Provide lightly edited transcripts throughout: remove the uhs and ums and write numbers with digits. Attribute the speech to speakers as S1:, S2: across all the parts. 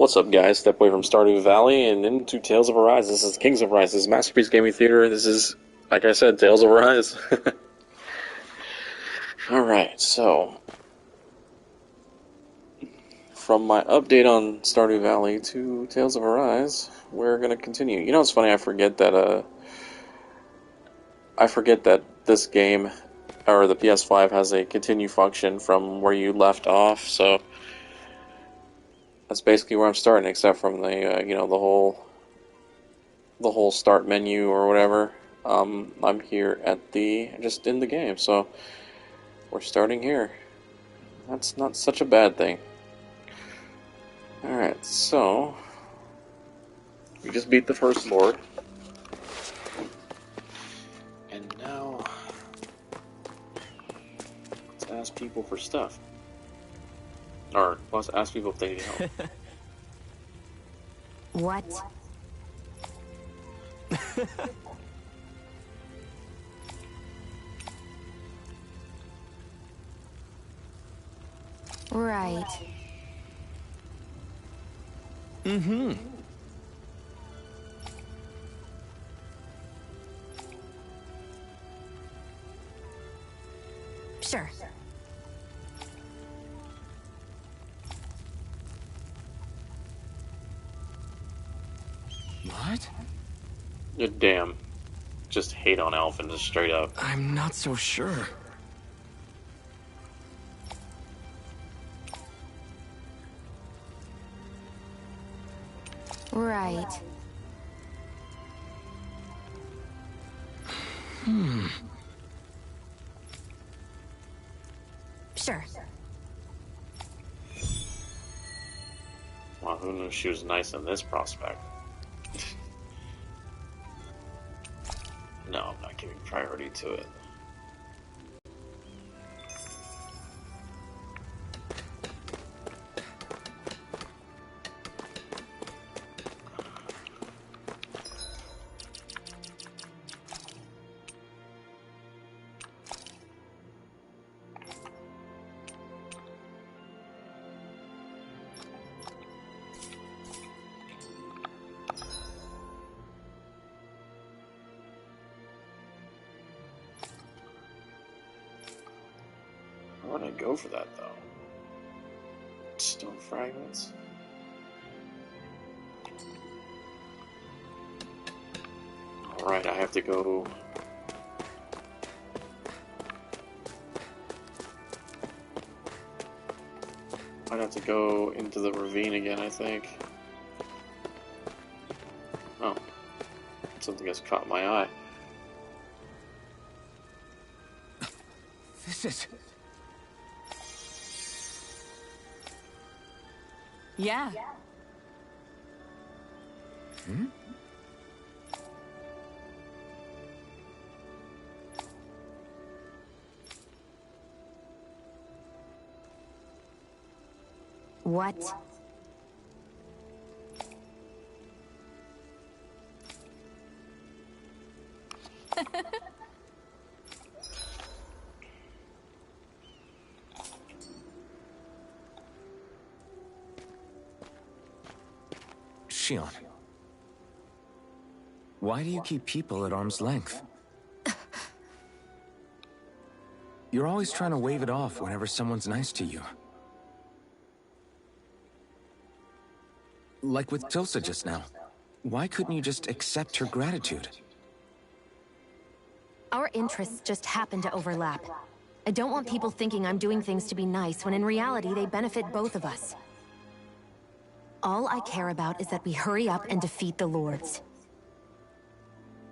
S1: What's up, guys? Step away from Stardew Valley and into Tales of Arise. This is Kings of Arise. This is Masterpiece Gaming Theater. This is, like I said, Tales of Arise. Alright, so from my update on Stardew Valley to Tales of Arise, we're gonna continue. You know, it's funny, I forget that this game, or the PS5, has a continue function from where you left off, so that's basically where I'm starting, except from the, the whole start menu or whatever. I'm here at just in the game, so we're starting here. That's not such a bad thing. Alright, so we just beat the first lord. And now let's ask people for stuff. Or let's ask people if they need help.
S2: What? Right.
S3: Mm-hmm.
S2: Sure.
S3: What?
S1: You damn. Just hate on Alphen, just straight up.
S3: I'm not so sure.
S2: Right. Sure.
S1: Well, who knew she was nice in this prospect? No, I'm not giving priority to it. Where would I go for that, though? Stone fragments? Alright, I have to go... I'd have to go into the ravine again, I think. Oh. Something has caught my eye.
S3: This is...
S2: Yeah.
S3: Hmm?
S2: What?
S3: Shion. Why do you keep people at arm's length? You're always trying to wave it off whenever someone's nice to you. Like with Tilsa just now. Why couldn't you just accept her gratitude?
S2: Our interests just happen to overlap. I don't want people thinking I'm doing things to be nice when in reality they benefit both of us. All I care about is that we hurry up and defeat the lords.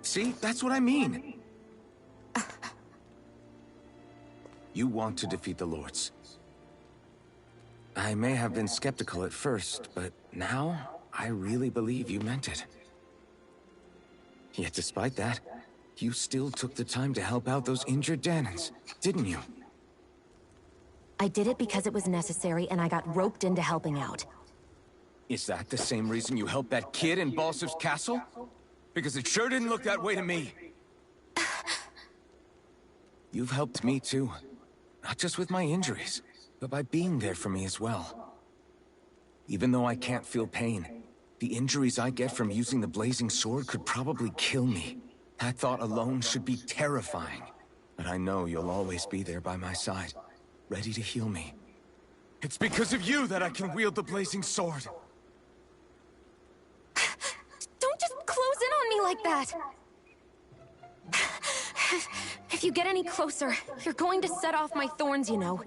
S3: See, that's what I mean. You want to defeat the lords. I may have been skeptical at first, but now I really believe you meant it. Yet despite that, you still took the time to help out those injured Danans, didn't you?
S2: I did it because it was necessary and I got roped into helping out.
S3: Is that the same reason you helped that kid in Balsiv's castle? Because it sure didn't look that way to me. You've helped me too. Not just with my injuries, but by being there for me as well. Even though I can't feel pain, the injuries I get from using the blazing sword could probably kill me. That thought alone should be terrifying. But I know you'll always be there by my side, ready to heal me. It's because of you that I can wield the blazing sword.
S2: Don't just close in on me like that! If you get any closer, you're going to set off my thorns, you know.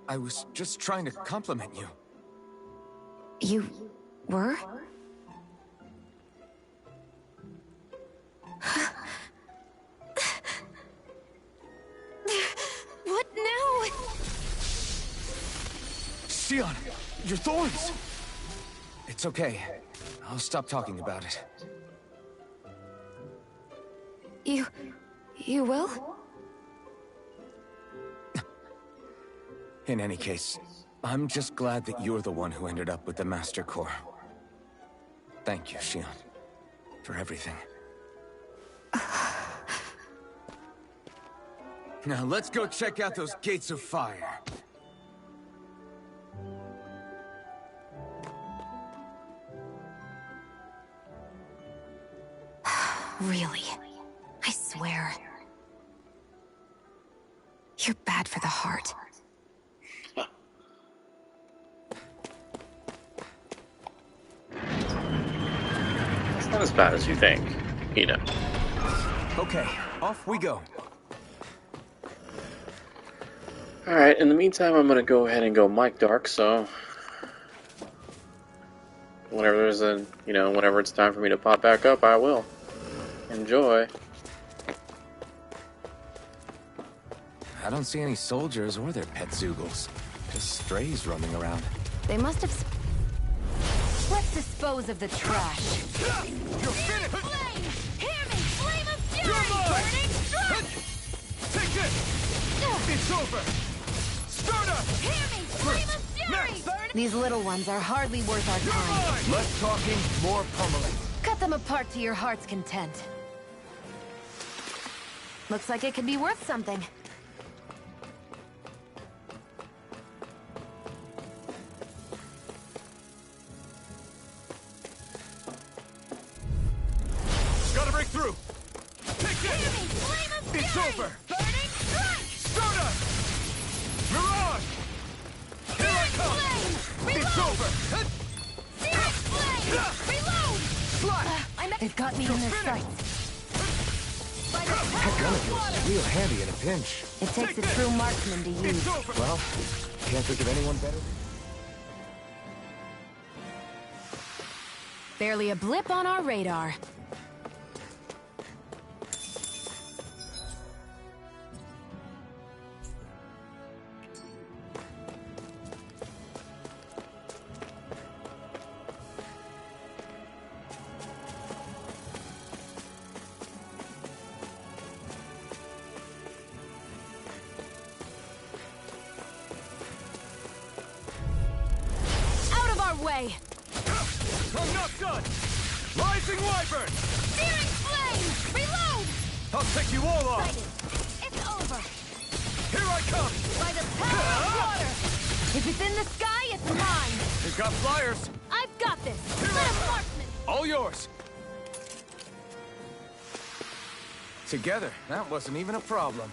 S3: I was just trying to compliment you.
S2: You were? What now?
S3: Xion, your thorns! It's okay. I'll stop talking about it.
S2: You will?
S3: In any case, I'm just glad that you're the one who ended up with the Master Core. Thank you, Xion, for everything. Now let's go check out those gates of fire.
S2: Really? I swear. You're bad for the heart.
S1: It's not as bad as you think, you know.
S3: Okay, off we go.
S1: Alright, in the meantime, I'm gonna go ahead and go Mike Dark, so... Whenever there's a, whenever it's time for me to pop back up, I will. Enjoy.
S3: I don't see any soldiers or their pet Zoogles. Just strays roaming around.
S2: They must have... Let's dispose of the trash.
S3: You're finished!
S2: Flame! Hear me! Flame of fury!
S3: You're mine!
S2: Burning strike!
S3: Take this! It's over! Start up!
S2: Hear me! Flame of fury! These little ones are hardly worth our time.
S3: Less talking, more pummeling.
S2: Cut them apart to your heart's content. Looks like it could be worth something.
S3: Gotta break through! Take this!
S2: Hear me! Flame of fury!
S3: It's over!
S2: Burning strike!
S3: Start up! Mirage! Here I come!
S2: Flame! Reload!
S3: It's over!
S2: Searing flame! Reload! They've got me in their
S3: finished.
S2: sights. By the
S3: That
S2: power
S3: gun
S2: of
S3: feels
S2: water!
S3: real handy in a pinch.
S2: It takes a true marksman to use.
S3: It's over! Well, can't think of anyone better.
S2: Barely a blip on our radar. Out of our way!
S3: I'm not done! Rising Wyvern!
S2: Searing flame! Reload!
S3: I'll take you all off!
S2: Sighted. It's over.
S3: Here I come!
S2: By the power of water! If it's in the sky, it's mine!
S3: We've got flyers!
S2: I've got this!
S3: Here
S2: Let
S3: I
S2: a
S3: come.
S2: marksman!
S3: All yours! Together, that wasn't even a problem.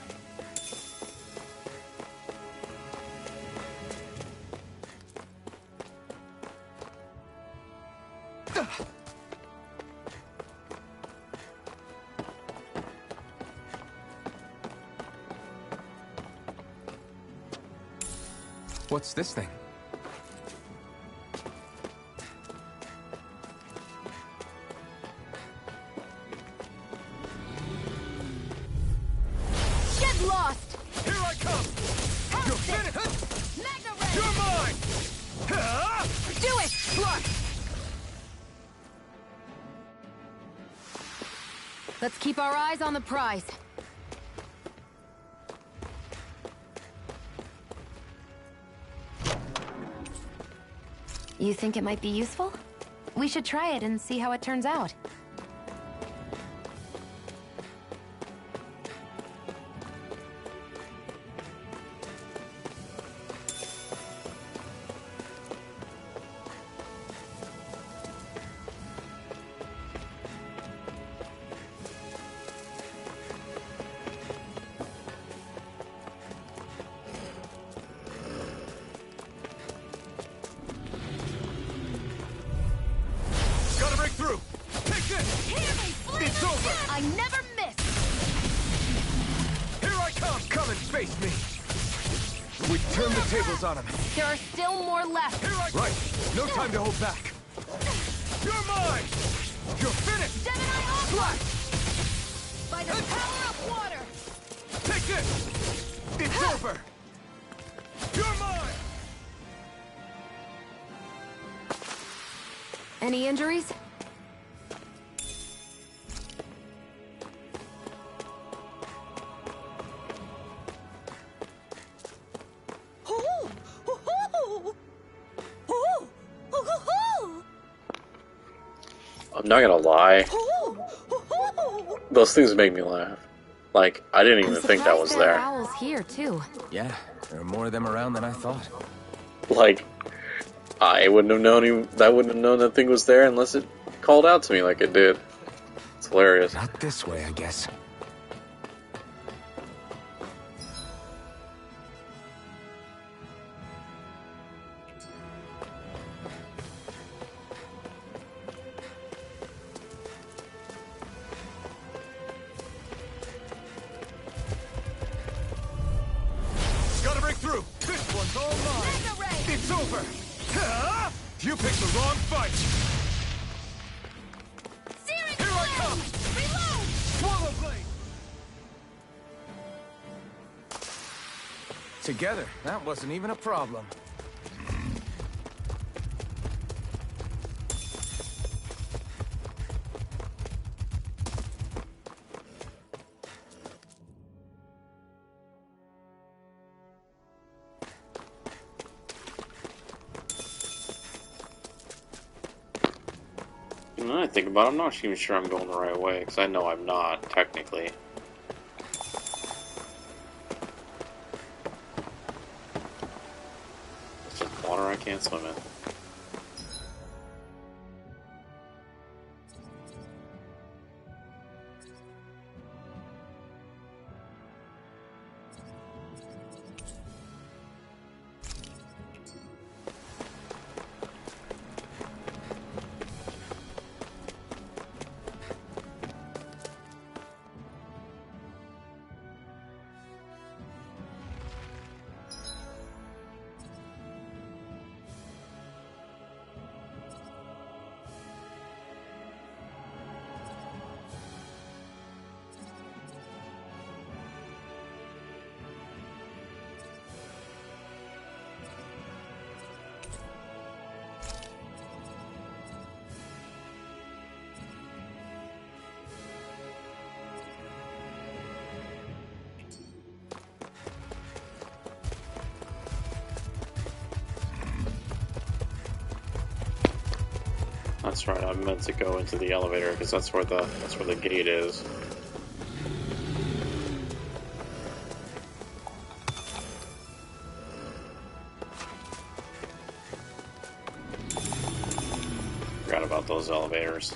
S3: What's this thing?
S2: Get lost!
S3: Here I come!
S2: Have
S3: You're
S2: this.
S3: finished!
S2: Mega ray!
S3: You're mine!
S2: Do it! Let's keep our eyes on the prize. You think it might be useful? We should try it and see how it turns out.
S3: face me! We turn the tables on him.
S2: There are still more left.
S3: Right. No time to hold back. You're mine! You're finished!
S2: Gemini off!
S3: Flat!
S2: By the power of water!
S3: Take this! It's over! You're mine!
S2: Any injuries?
S1: I'm not gonna lie. Those things make me laugh. Like, I didn't even think that was there.
S2: Owls here too.
S3: Yeah, there are more of them around than I thought.
S1: Like, I wouldn't have known I wouldn't have known that thing was there unless it called out to me like it did. It's hilarious.
S3: Not this way, I guess. Gotta break through! This one's all mine! It's over! You picked the wrong fight! Here I come! Reload! Swallow blade! Together, that wasn't even a problem.
S1: Now I think about it, I'm not even sure I'm going the right way, because I know I'm not, technically. It's just water I can't swim in. That's right, I meant to go into the elevator because that's where the gate is. Forgot about those elevators.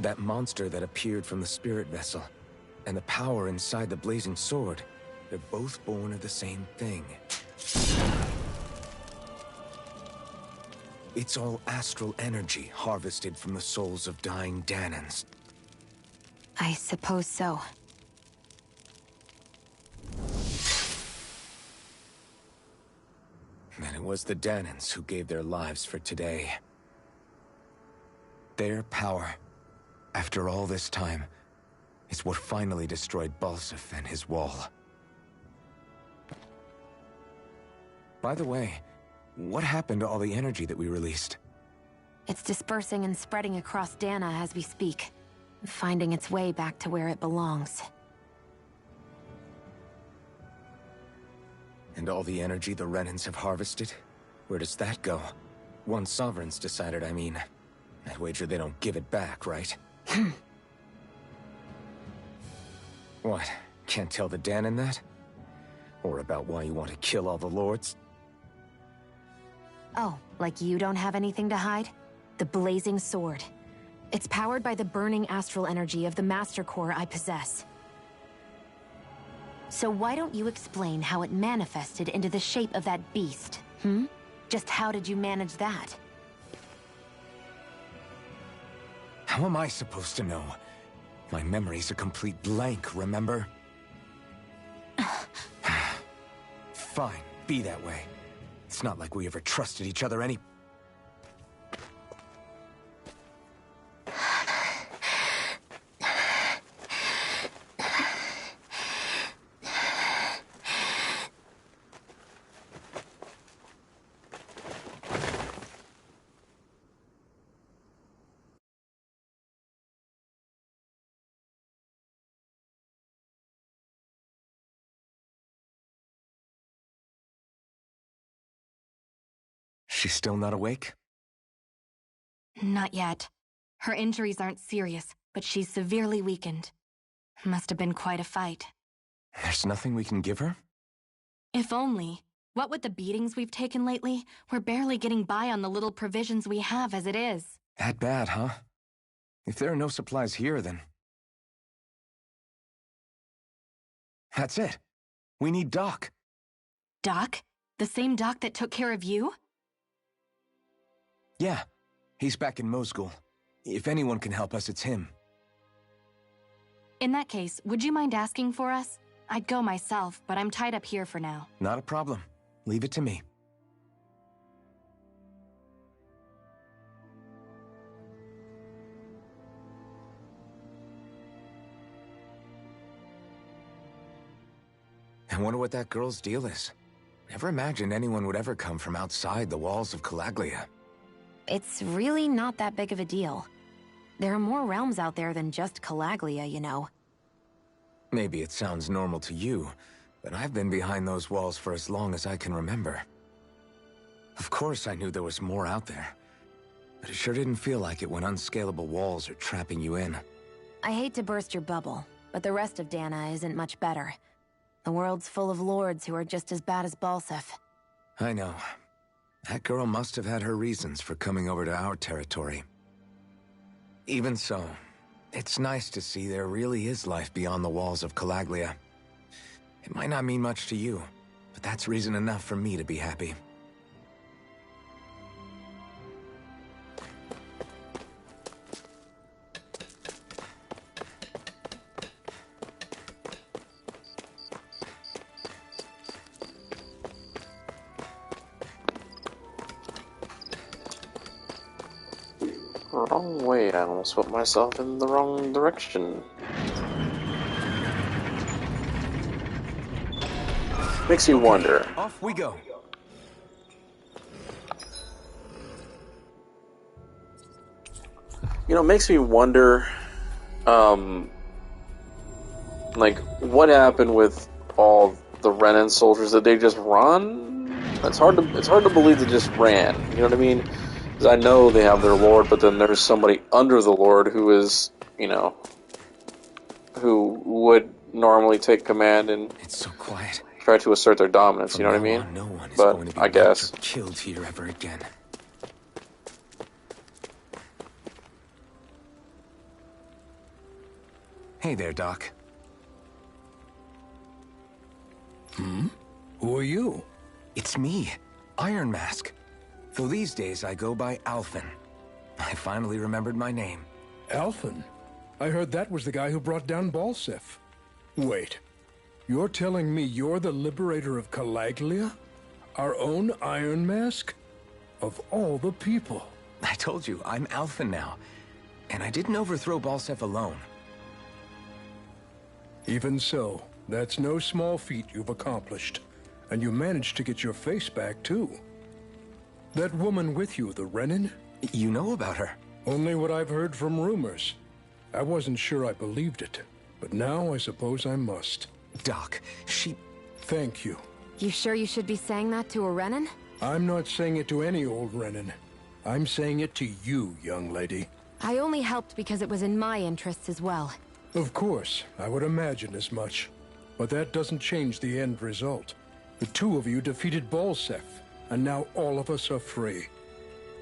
S3: That monster that appeared from the spirit vessel, and the power inside the blazing sword. They're both born of the same thing. It's all astral energy harvested from the souls of dying Danans.
S2: I suppose so.
S3: And it was the Danans who gave their lives for today. Their power, after all this time, is what finally destroyed Balsif and his wall. By the way, what happened to all the energy that we released?
S2: It's dispersing and spreading across Dana as we speak, finding its way back to where it belongs.
S3: And all the energy the Renans have harvested? Where does that go? Once Sovereigns decided, I mean. I'd wager they don't give it back, right? What? Can't tell the Danan that? Or about why you want to kill all the lords?
S2: Oh, like you don't have anything to hide? The Blazing Sword. It's powered by the burning astral energy of the Master Core I possess. So why don't you explain how it manifested into the shape of that beast, hmm? Just how did you manage that?
S3: How am I supposed to know? My memory's a complete blank, remember? Fine, be that way. It's not like we ever trusted each other any... She's still not awake?
S2: Not yet. Her injuries aren't serious, but she's severely weakened. Must have been quite a fight.
S3: There's nothing we can give her?
S2: If only. What with the beatings we've taken lately, we're barely getting by on the little provisions we have as it is.
S3: That bad, huh? If there are no supplies here, then... That's it. We need Doc.
S2: Doc? The same Doc that took care of you?
S3: Yeah, he's back in Mosgul. If anyone can help us, it's him.
S2: In that case, would you mind asking for us? I'd go myself, but I'm tied up here for now.
S3: Not a problem. Leave it to me. I wonder what that girl's deal is. Never imagined anyone would ever come from outside the walls of Calaglia.
S2: It's really not that big of a deal. There are more realms out there than just Calaglia, you know.
S3: Maybe it sounds normal to you, but I've been behind those walls for as long as I can remember. Of course I knew there was more out there, but it sure didn't feel like it when unscalable walls are trapping you in.
S2: I hate to burst your bubble, but the rest of Dana isn't much better. The world's full of lords who are just as bad as Balsif.
S3: I know. That girl must have had her reasons for coming over to our territory. Even so, it's nice to see there really is life beyond the walls of Calaglia. It might not mean much to you, but that's reason enough for me to be happy.
S1: Wrong way, I almost put myself in the wrong direction. Makes you wonder.
S3: Off we go.
S1: You know, it makes me wonder, like, what happened with all the Renan soldiers? Did they just run? It's hard to believe they just ran. You know what I mean? Because I know they have their lord, but then there's somebody under the lord who is, you know, who would normally take command and
S3: It's so quiet.
S1: try to assert their dominance.
S3: From
S1: you know what I
S3: now
S1: mean?
S3: on, no one is
S1: But
S3: going to be
S1: I guess.
S3: raped or killed here ever again. Hey there, Doc.
S4: Who are you?
S3: It's me, Iron Mask. Though these days I go by Alphen. I finally remembered my name.
S4: Alphen? I heard that was the guy who brought down Balsef. Wait, you're telling me you're the liberator of Calaglia? Our own Iron Mask? Of all the people.
S3: I told you, I'm Alphen now. And I didn't overthrow Balsef alone.
S4: Even so, that's no small feat you've accomplished. And you managed to get your face back, too. That woman with you, the Renin?
S3: You know about her?
S4: Only what I've heard from rumors. I wasn't sure I believed it, but now I suppose I must.
S3: Doc, she...
S4: Thank you.
S2: You sure you should be saying that to a Renin?
S4: I'm not saying it to any old Renin. I'm saying it to you, young lady.
S2: I only helped because it was in my interests as well.
S4: Of course, I would imagine as much. But that doesn't change the end result. The two of you defeated Balsef, and now all of us are free.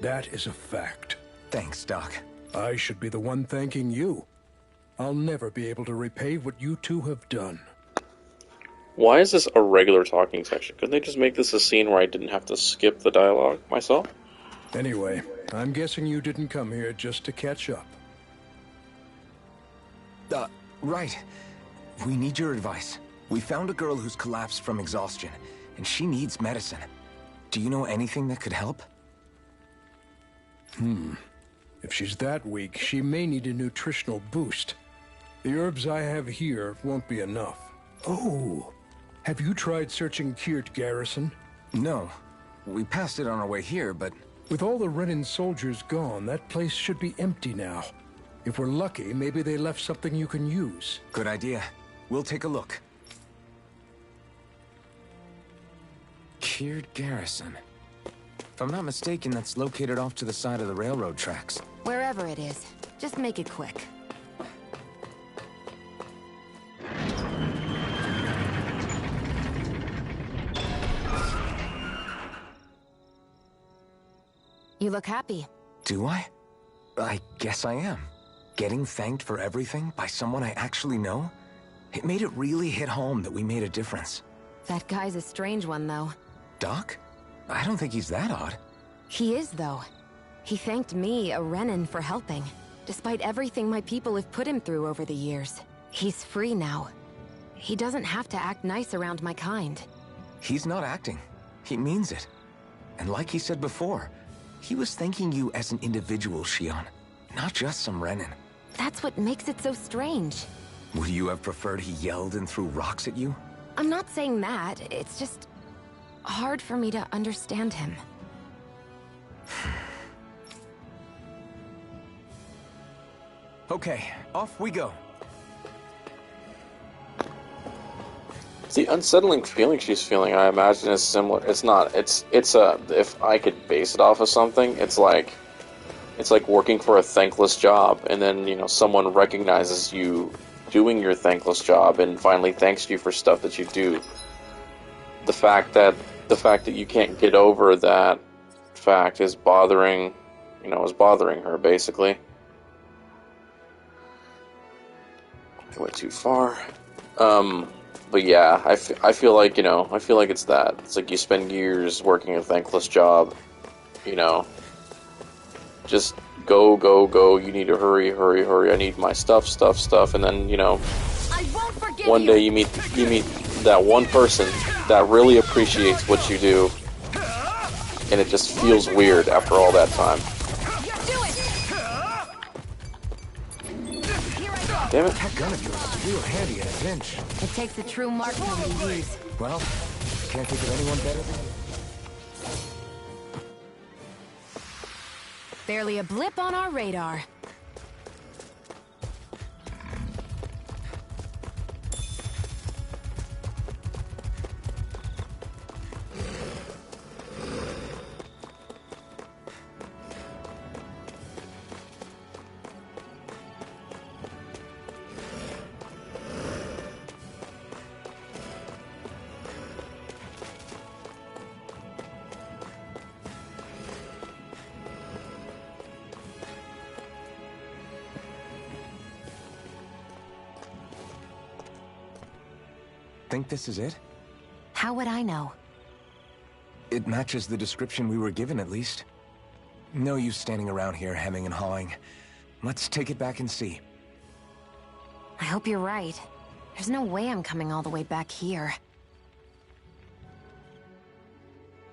S4: That is a fact.
S3: Thanks, Doc.
S4: I should be the one thanking you. I'll never be able to repay what you two have done.
S1: Why is this a regular talking section? Couldn't they just make this a scene where I didn't have to skip the dialogue myself?
S4: Anyway, I'm guessing you didn't come here just to catch up.
S3: Right. We need your advice. We found a girl who's collapsed from exhaustion, and she needs medicine. Do you know anything that could help?
S4: If she's that weak, she may need a nutritional boost. The herbs I have here won't be enough. Oh, have you tried searching Kirt Garrison?
S3: No. We passed it on our way here, but...
S4: With all the Renin soldiers gone, that place should be empty now. If we're lucky, maybe they left something you can use.
S3: Good idea. We'll take a look. Kirt Garrison. If I'm not mistaken, that's located off to the side of the railroad tracks.
S2: Wherever it is, just make it quick. You look happy.
S3: Do I? I guess I am. Getting thanked for everything by someone I actually know? It made it really hit home that we made a difference.
S2: That guy's a strange one, though.
S3: Doc? I don't think he's that odd.
S2: He is, though. He thanked me, a Renin, for helping, despite everything my people have put him through over the years. He's free now. He doesn't have to act nice around my kind.
S3: He's not acting. He means it. And like he said before, he was thanking you as an individual, Shion, not just some Renin.
S2: That's what makes it so strange.
S3: Would you have preferred he yelled and threw rocks at you?
S2: I'm not saying that. It's just hard for me to understand him.
S3: Okay, off we go.
S1: The unsettling feeling she's feeling, I imagine, is similar. It's not. It's a. If I could base it off of something, it's like working for a thankless job, and then someone recognizes you doing your thankless job and finally thanks you for stuff that you do. The fact that you can't get over that fact is bothering her basically. I went too far. But yeah, I feel like it's that. It's like you spend years working a thankless job, just go, you need to hurry, I need my stuff, and then, one day you meet that one person that really appreciates what you do, and it just feels weird after all that time. Damn it.
S3: That gun of yours is real handy in a pinch.
S2: It takes a true marksman to use.
S3: Well, can't think of anyone better than you.
S2: Barely a blip on our radar.
S3: Think this is it?
S2: How would I know?
S3: It matches the description we were given, at least. No use standing around here hemming and hawing. Let's take it back and see.
S2: I hope you're right. There's no way I'm coming all the way back here.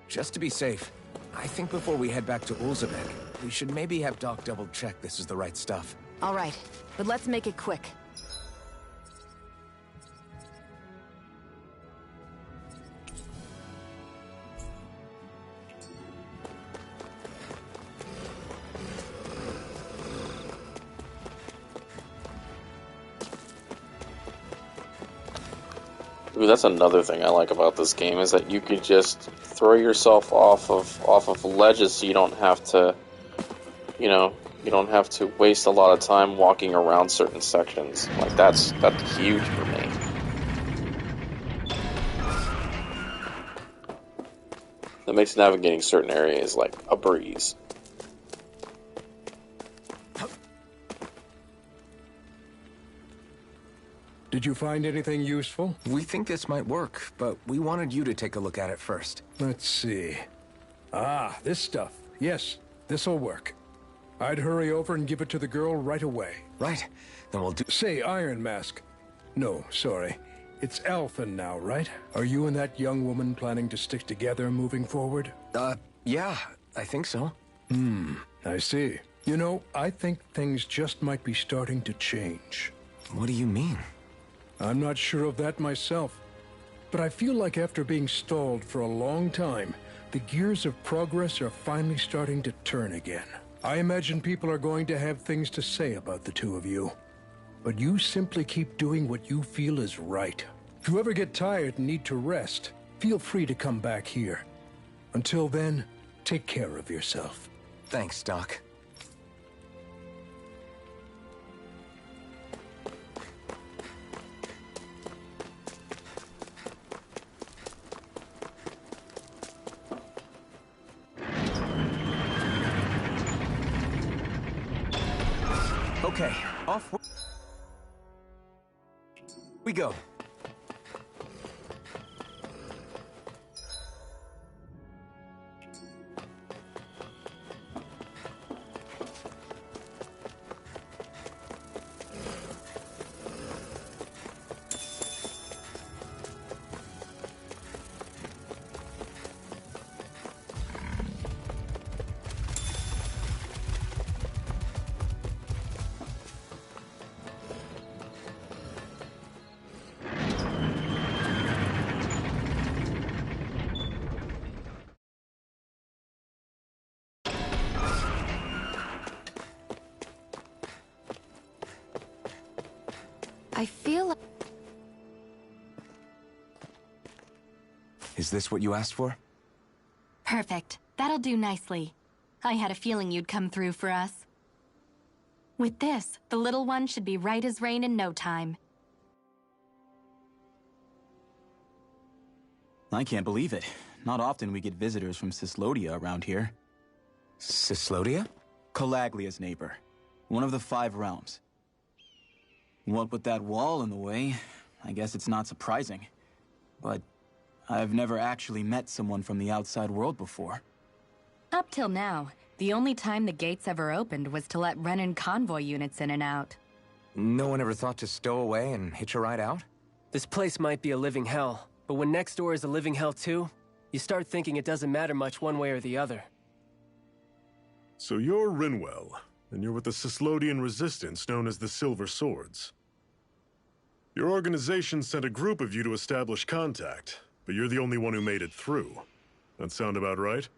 S3: Just to be safe, I think before we head back to Ulzabek, we should maybe have Doc double-check this is the right stuff.
S2: All right, but let's make it quick.
S1: Ooh, that's another thing I like about this game, is that you could just throw yourself off of ledges, so you don't have to, you don't have to waste a lot of time walking around certain sections. Like that's huge for me. That makes navigating certain areas like a breeze.
S4: Did you find anything useful?
S3: We think this might work, but we wanted you to take a look at it first.
S4: Let's see. Ah, this stuff. Yes, this'll work. I'd hurry over and give it to the girl right away.
S3: Right. Then we'll do...
S4: Say, Iron Mask. No, sorry. It's Alphen now, right? Are you and that young woman planning to stick together moving forward?
S3: Yeah, I think so.
S4: I see. You know, I think things just might be starting to change.
S3: What do you mean?
S4: I'm not sure of that myself, but I feel like after being stalled for a long time, the gears of progress are finally starting to turn again. I imagine people are going to have things to say about the two of you, but you simply keep doing what you feel is right. If you ever get tired and need to rest, feel free to come back here. Until then, take care of yourself.
S3: Thanks, Doc. Okay, off we go.
S2: I feel like...
S3: Is this what you asked for?
S5: Perfect. That'll do nicely. I had a feeling you'd come through for us. With this, the little one should be right as rain in no time.
S6: I can't believe it. Not often we get visitors from Cislodia around here.
S3: Cislodia?
S6: Calaglia's neighbor. One of the 5 realms. What with that wall in the way, I guess it's not surprising. But I've never actually met someone from the outside world before.
S5: Up till now, the only time the gates ever opened was to let Renan convoy units in and out.
S3: No one ever thought to stow away and hitch a ride out?
S7: This place might be a living hell, but when next door is a living hell too, you start thinking it doesn't matter much one way or the other.
S8: So you're Rinwell, and you're with the Cislodian resistance known as the Silver Swords. Your organization sent a group of you to establish contact, but you're the only one who made it through. That sound about right?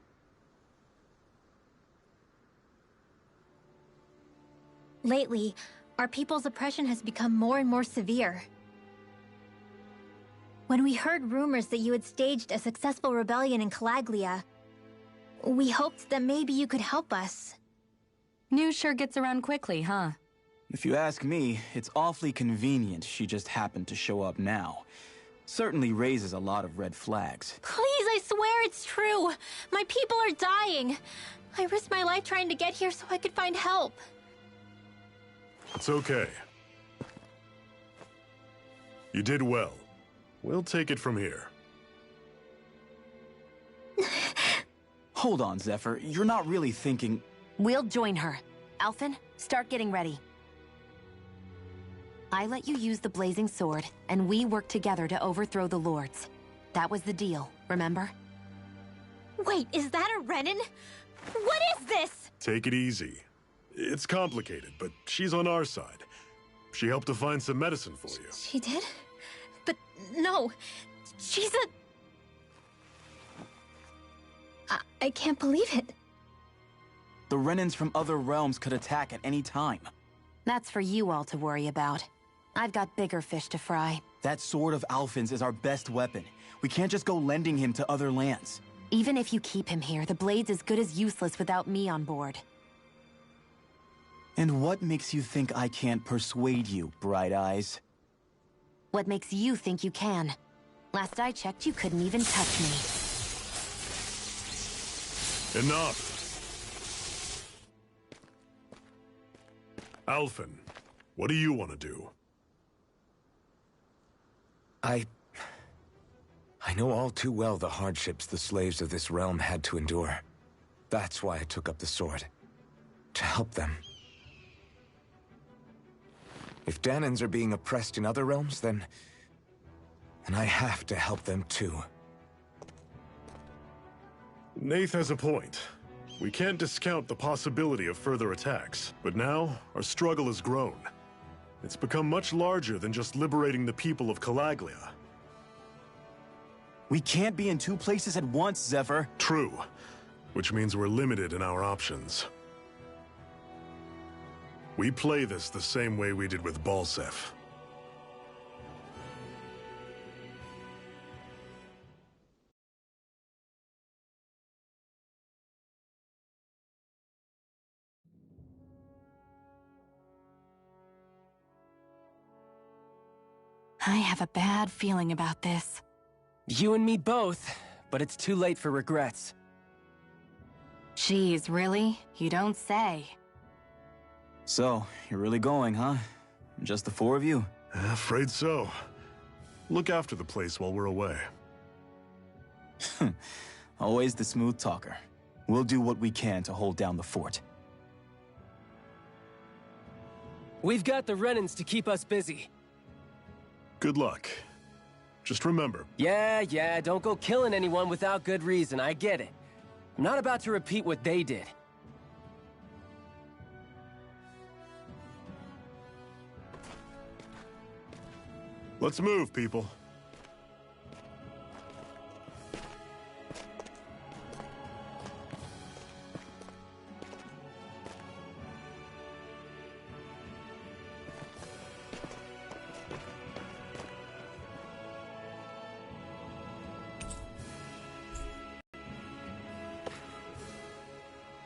S9: Lately, our people's oppression has become more and more severe. When we heard rumors that you had staged a successful rebellion in Calaglia, we hoped that maybe you could help us.
S5: News sure gets around quickly, huh?
S6: If you ask me, it's awfully convenient she just happened to show up now. Certainly raises a lot of red flags.
S9: Please, I swear it's true! My people are dying! I risked my life trying to get here so I could find help.
S8: It's okay. You did well. We'll take it from here.
S6: Hold on, Zephyr. You're not really thinking...
S2: We'll join her. Alphen, start getting ready. I let you use the blazing sword, and we worked together to overthrow the lords. That was the deal, remember?
S9: Wait, is that a Renin? What is this?
S8: Take it easy. It's complicated, but she's on our side. She helped to find some medicine for you.
S9: She did? But no, she's a... I can't believe it.
S6: The Renins from other realms could attack at any time.
S2: That's for you all to worry about. I've got bigger fish to fry.
S6: That sword of Alphen's is our best weapon. We can't just go lending him to other lands.
S2: Even if you keep him here, the blade's as good as useless without me on board.
S6: And what makes you think I can't persuade you, Bright Eyes?
S2: What makes you think you can? Last I checked, you couldn't even touch me.
S8: Enough! Alphen, what do you want to do?
S3: I know all too well the hardships the slaves of this realm had to endure. That's why I took up the sword. To help them. If Danans are being oppressed in other realms, then I have to help them too.
S8: Nath has a point. We can't discount the possibility of further attacks, but now our struggle has grown. It's become much larger than just liberating the people of Calaglia.
S6: We can't be in two places at once, Zephyr.
S8: True, which means we're limited in our options. We play this the same way we did with Balseph.
S5: I have a bad feeling about this.
S7: You and me both, but it's too late for regrets.
S5: Geez, really? You don't say.
S6: So, you're really going, huh? Just the four of you?
S8: Afraid so. Look after the place while we're away.
S6: Always the smooth talker. We'll do what we can to hold down the fort.
S7: We've got the Renins to keep us busy.
S8: Good luck. Just remember...
S7: Yeah, don't go killing anyone without good reason, I get it. I'm not about to repeat what they did.
S8: Let's move, people.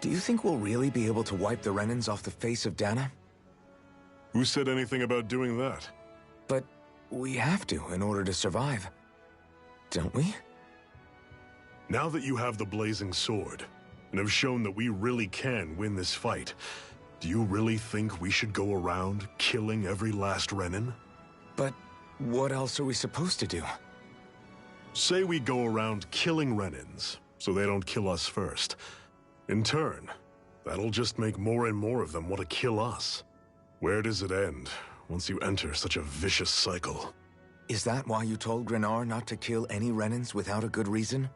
S3: Do you think we'll really be able to wipe the Renins off the face of Dana?
S8: Who said anything about doing that?
S3: But we have to in order to survive. Don't we?
S8: Now that you have the blazing sword, and have shown that we really can win this fight, do you really think we should go around killing every last Renin?
S3: But what else are we supposed to do?
S8: Say we go around killing Renins, so they don't kill us first. In turn, that'll just make more and more of them want to kill us. Where does it end, once you enter such a vicious cycle?
S3: Is that why you told Grenar not to kill any Renins without a good reason?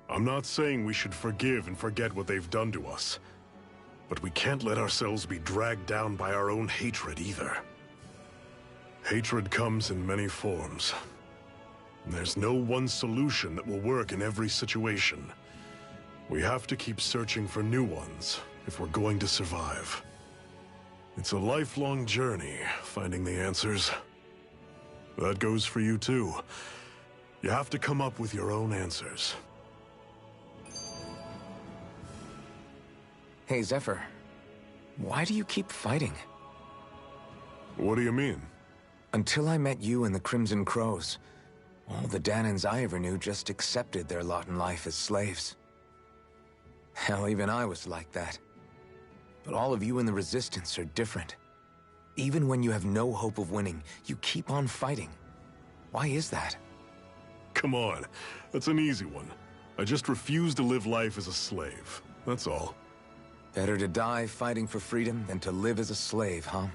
S8: I'm not saying we should forgive and forget what they've done to us. But we can't let ourselves be dragged down by our own hatred either. Hatred comes in many forms. And there's no one solution that will work in every situation. We have to keep searching for new ones if we're going to survive. It's a lifelong journey, finding the answers. That goes for you too. You have to come up with your own answers.
S3: Hey, Zephyr. Why do you keep fighting?
S8: What do you mean?
S3: Until I met you and the Crimson Crows, all the Danans I ever knew just accepted their lot in life as slaves. Hell, even I was like that. But all of you in the Resistance are different. Even when you have no hope of winning, you keep on fighting. Why is that?
S8: Come on, that's an easy one. I just refuse to live life as a slave. That's all.
S3: Better to die fighting for freedom than to live as a slave, huh?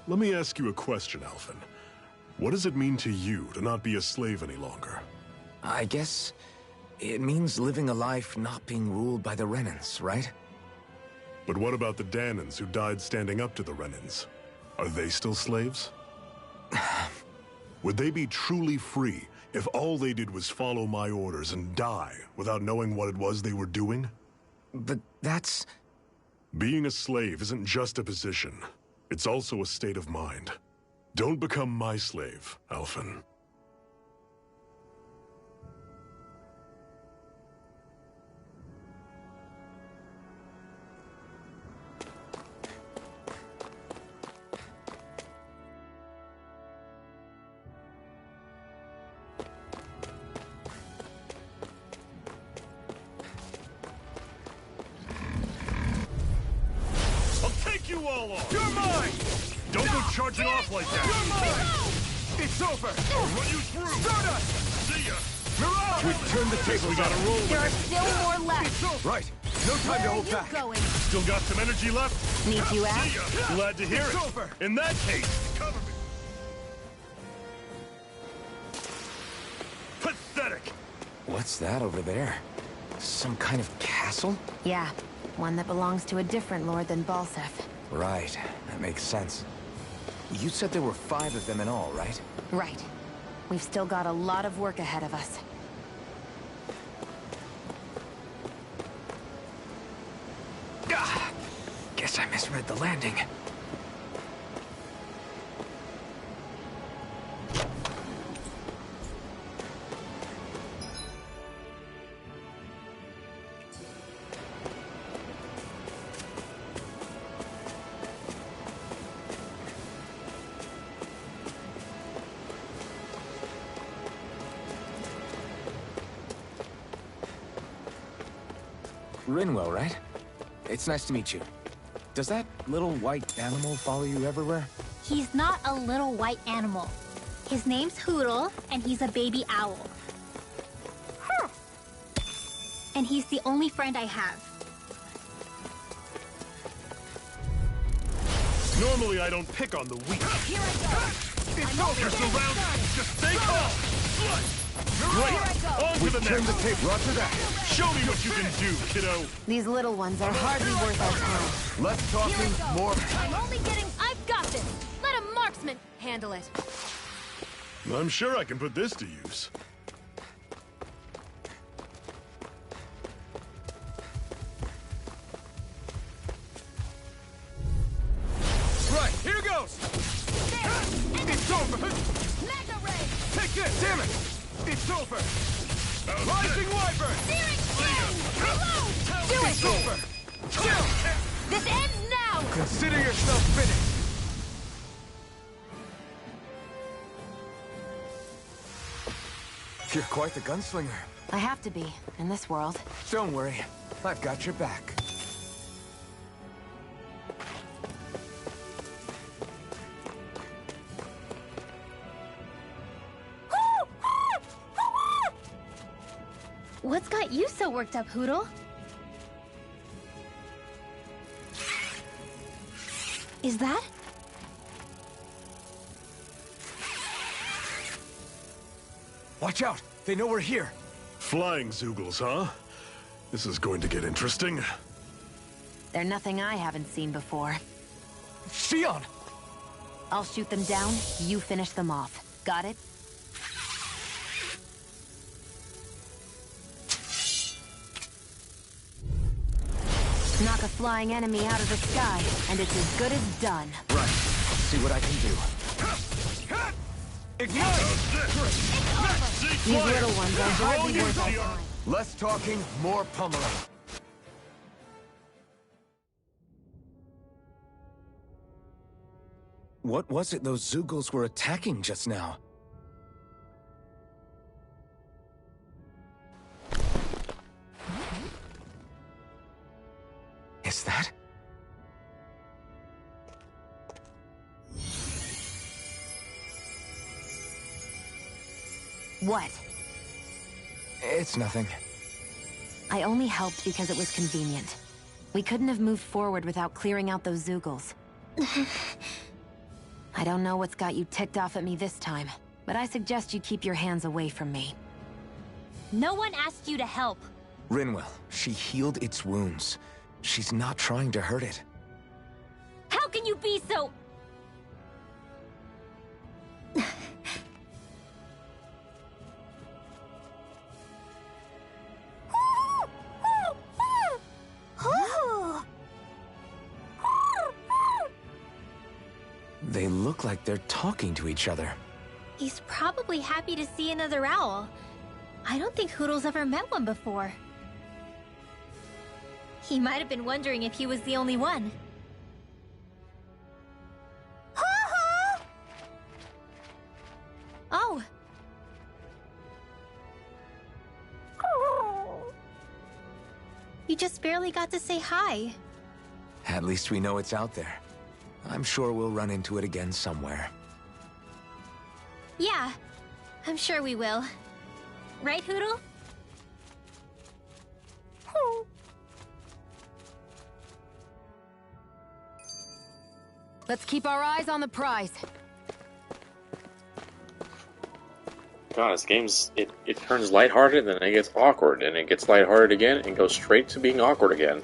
S8: Let me ask you a question, Alphen. What does it mean to you to not be a slave any longer?
S3: I guess it means living a life not being ruled by the Renans, right?
S8: But what about the Danans who died standing up to the Renans? Are they still slaves? Would they be truly free if all they did was follow my orders and die without knowing what it was they were doing?
S3: But that's...
S8: Being a slave isn't just a position. It's also a state of mind. Don't become my slave, Alphen. You all off. You're mine! Don't go charging off like that! You're mine! It's over! I'll run you through! Stardust! See ya! Mirage! We've turned the tables. We gotta roll.
S2: There are still more left.
S3: Right. No time to hold back.
S2: Going?
S8: Still got some energy left?
S2: Need you out?
S8: See ya! Glad to hear it. Over. In that case, cover me. Pathetic!
S3: What's that over there? Some kind of castle?
S2: Yeah, one that belongs to a different lord than Balsef.
S3: Right, that makes sense. You said there were 5 of them in all, right?
S2: Right. We've still got a lot of work ahead of us.
S3: Guess I misread the landing. Rinwell, right? It's nice to meet you. Does that little white animal follow you everywhere?
S9: He's not a little white animal. His name's Hootle, and he's a baby owl. And he's the only friend I have.
S8: Normally I don't pick on the weak.
S2: Here I go!
S8: It's over! You're surrounded! Just stay calm! Great! On to the next!
S3: The tape. Roger that.
S8: Show me what you can do, kiddo!
S2: These little ones are hardly worth our time.
S3: Less talking, more...
S2: I'm only getting... I've got this! Let a marksman handle it.
S8: I'm sure I can put this to use.
S3: Right, here goes!
S8: It's over!
S2: Mega ray!
S3: Take this! Damn it!
S8: It's over!
S3: Rising Wyvern!
S2: Searing flame! Reload! Do
S3: It's
S2: it!
S3: over! Chill!
S2: This ends now!
S3: Consider yourself finished! You're quite the gunslinger.
S2: I have to be, in this world.
S3: Don't worry, I've got your back.
S9: What's got you so worked up, Hootle? Is that?
S3: Watch out! They know we're here!
S8: Flying Zeugles, huh? This is going to get interesting.
S2: They're nothing I haven't seen before.
S3: Xion!
S2: I'll shoot them down, you finish them off. Got it? Knock a flying enemy out of the sky, and it's as good as done.
S3: Right. I'll see what I can do. Ignite!
S2: These little ones are hardly worth our time.
S3: Less talking, more pummeling. What was it those Zeugles were attacking just now? Is that?
S2: What?
S3: It's nothing.
S2: I only helped because it was convenient. We couldn't have moved forward without clearing out those Zoogles. I don't know what's got you ticked off at me this time, but I suggest you keep your hands away from me.
S9: No one asked you to help.
S3: Rinwell, she healed its wounds. She's not trying to hurt it.
S9: How can you be so...
S3: They look like they're talking to each other.
S9: He's probably happy to see another owl. I don't think Hoodle's ever met one before. He might have been wondering if he was the only one. Oh. You just barely got to say hi.
S3: At least we know it's out there. I'm sure we'll run into it again somewhere.
S9: Yeah, I'm sure we will. Right, Hoodle?
S2: Let's keep our eyes on the prize.
S1: God, this game's it turns lighthearted, then it gets awkward, and it gets lighthearted again, and goes straight to being awkward again.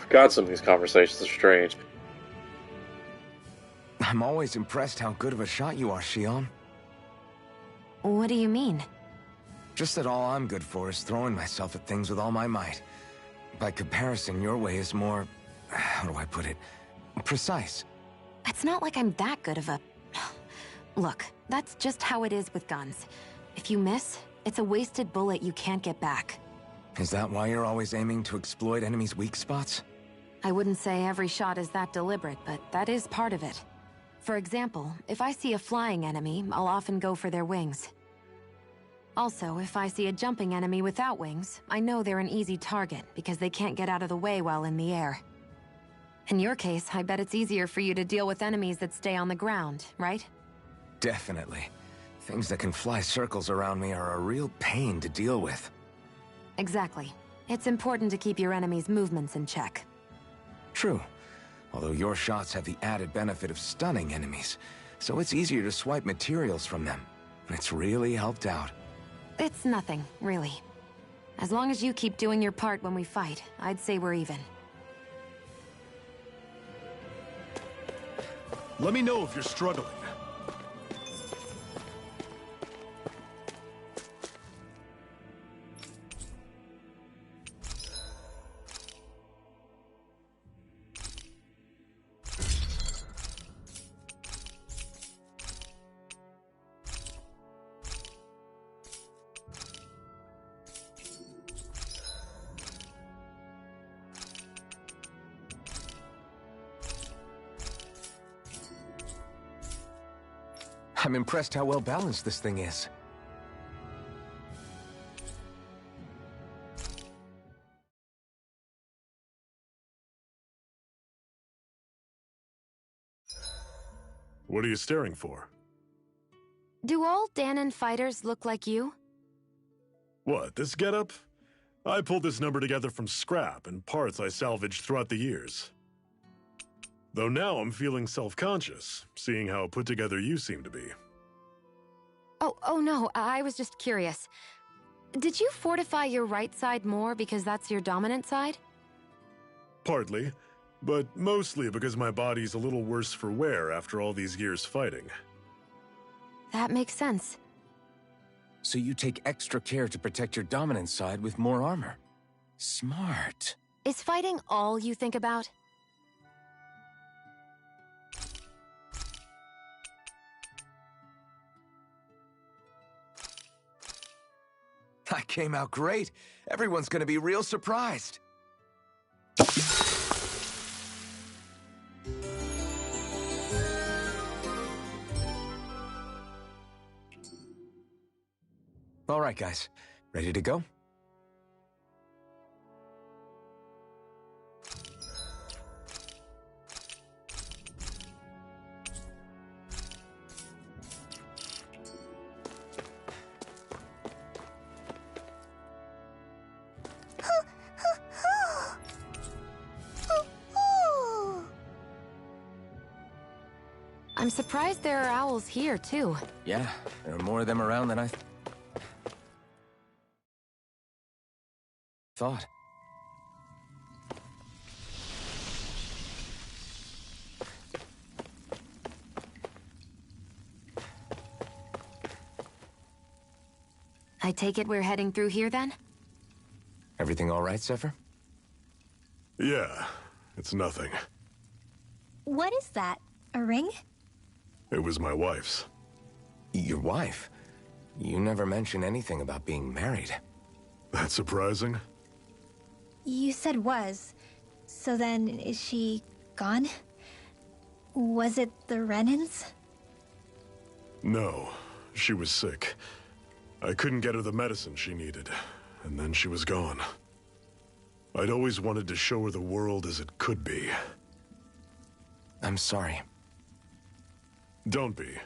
S1: God, some of these conversations are strange.
S3: I'm always impressed how good of a shot you are, Shion.
S2: What do you mean?
S3: Just that all I'm good for is throwing myself at things with all my might. By comparison, your way is more... how do I put it? Precise.
S2: It's not like I'm that good of a... Look, that's just how it is with guns. If you miss, it's a wasted bullet you can't get back.
S3: Is that why you're always aiming to exploit enemies' weak spots?
S2: I wouldn't say every shot is that deliberate, but that is part of it. For example, if I see a flying enemy, I'll often go for their wings. Also, if I see a jumping enemy without wings, I know they're an easy target because they can't get out of the way while in the air. In your case, I bet it's easier for you to deal with enemies that stay on the ground, right?
S3: Definitely. Things that can fly circles around me are a real pain to deal with.
S2: Exactly. It's important to keep your enemy's movements in check.
S3: True. Although your shots have the added benefit of stunning enemies, so it's easier to swipe materials from them. It's really helped out.
S2: It's nothing, really. As long as you keep doing your part when we fight, I'd say we're even.
S8: Let me know if you're struggling.
S3: I'm impressed how well balanced this thing is.
S8: What are you staring for?
S2: Do all Danon fighters look like you?
S8: What, this getup? I pulled this number together from scrap and parts I salvaged throughout the years. Though now I'm feeling self-conscious, seeing how put together you seem to be.
S2: Oh no, I was just curious. Did you fortify your right side more because that's your dominant side?
S8: Partly, but mostly because my body's a little worse for wear after all these years fighting.
S2: That makes sense.
S3: So you take extra care to protect your dominant side with more armor. Smart.
S2: Is fighting all you think about?
S3: I came out great. Everyone's gonna be real surprised. All right, guys. Ready to go?
S2: I'm surprised there are owls here, too.
S3: Yeah, there are more of them around than I thought.
S2: I take it we're heading through here, then?
S3: Everything all right, Zephyr?
S8: Yeah, it's nothing.
S9: What is that? A ring?
S8: It was my wife's.
S3: Your wife? You never mentioned anything about being married.
S8: That's surprising?
S9: You said was. So then, is she gone? Was it the Renans?
S8: No, she was sick. I couldn't get her the medicine she needed, and then she was gone. I'd always wanted to show her the world as it could be.
S3: I'm sorry.
S8: Don't be.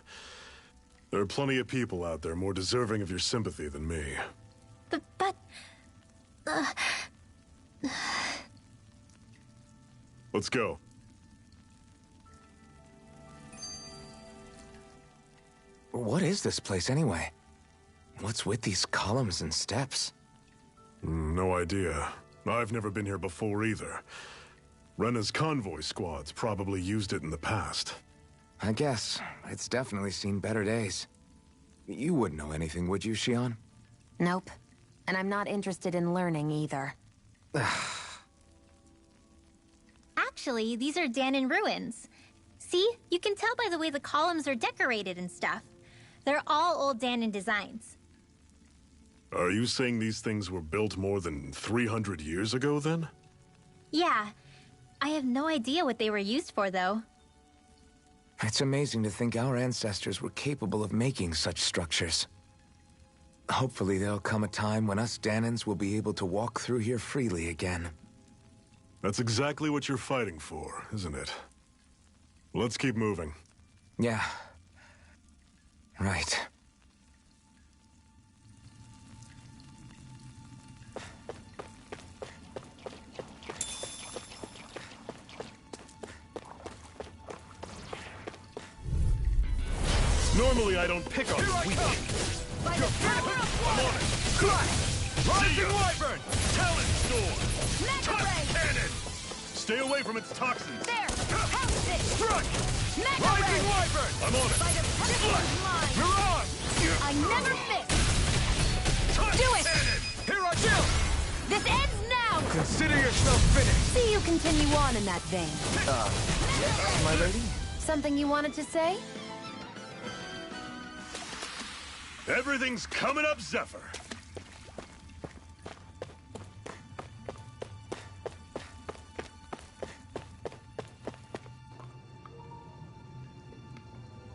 S8: There are plenty of people out there more deserving of your sympathy than me.
S9: But...
S8: Let's go.
S3: What is this place, anyway? What's with these columns and steps?
S8: No idea. I've never been here before either. Rena's convoy squads probably used it in the past.
S3: I guess. It's definitely seen better days. You wouldn't know anything, would you, Shion?
S2: Nope. And I'm not interested in learning either.
S9: Actually, these are Danon ruins. See? You can tell by the way the columns are decorated and stuff. They're all old Danon designs.
S8: Are you saying these things were built more than 300 years ago, then?
S9: Yeah. I have no idea what they were used for, though.
S3: It's amazing to think our ancestors were capable of making such structures. Hopefully there'll come a time when us Danons will be able to walk through here freely again.
S8: That's exactly what you're fighting for, isn't it? Let's keep moving.
S3: Yeah. Right.
S8: Normally I don't pick on weak.
S10: I'm on it. Rising Wyvern! Talent Storm! Touch Cannon! Stay away from its toxins!
S5: There! House it!
S10: Strike!
S5: Mega
S10: Rising
S5: Ray!
S10: Wyvern! I'm on it!
S5: By the precious mind!
S10: Mirage!
S5: I never fit!
S10: Touch
S5: Do it!
S10: Cannon! Here I go!
S5: This ends now!
S10: Consider yourself finished!
S2: See you continue on in that vein.
S3: Yes, my lady?
S2: Something you wanted to say?
S8: Everything's coming up, Zephyr.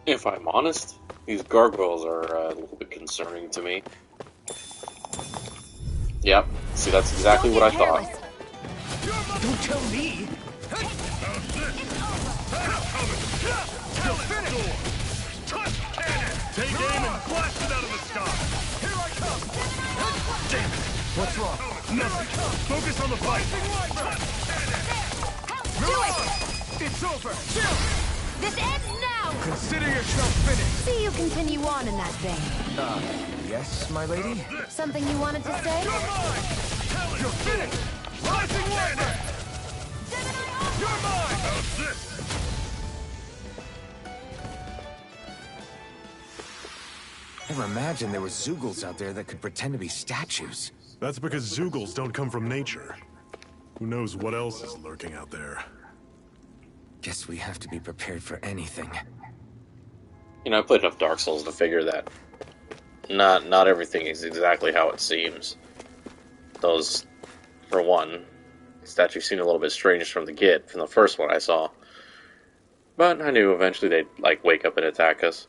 S1: If I'm honest, these gargoyles are a little bit concerning to me. Yep, see, that's exactly what I thought.
S10: Don't tell me! How's this? Talent Storm! Touch Cannon! Take aim and blast it out of the sky! Here I come! Damn it!
S3: What's wrong?
S10: Nothing! Focus on the fight! Touch Cannon! Mirage! It's over! Chill!
S5: This ends now!
S10: Consider yourself finished!
S2: See you continue on in that vein.
S3: Yes, my lady?
S2: Something you wanted to say?
S10: You're mine! Talent You're finished! Rising Wyvern! You're mine! How's this?
S3: Never imagined there were Zeugles out there that could pretend to be statues.
S8: That's because Zeugles don't come from nature. Who knows what else is lurking out there?
S3: Guess we have to be prepared for anything.
S1: You know, I played enough Dark Souls to figure that not everything is exactly how it seems. Those, for one, statues seemed a little bit strange from the first one I saw. But I knew eventually they'd, like, wake up and attack us.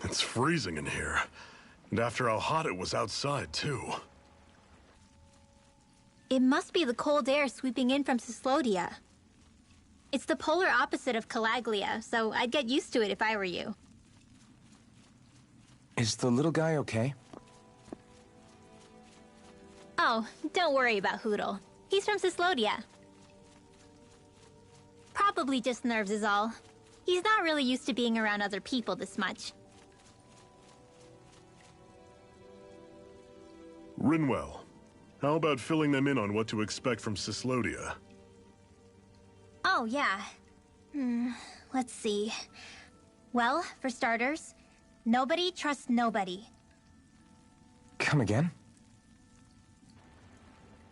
S8: It's freezing in here. And after how hot it was outside, too.
S9: It must be the cold air sweeping in from Cyslodia. It's the polar opposite of Calaglia, so I'd get used to it if I were you.
S3: Is the little guy okay?
S9: Oh, don't worry about Hootle. He's from Cyslodia. Probably Probably just nerves is all. He's not really used to being around other people this much.
S8: Rinwell, how about filling them in on what to expect from Cyslodia?
S9: Oh, yeah. Let's see. Well, for starters, nobody trusts nobody.
S3: Come again?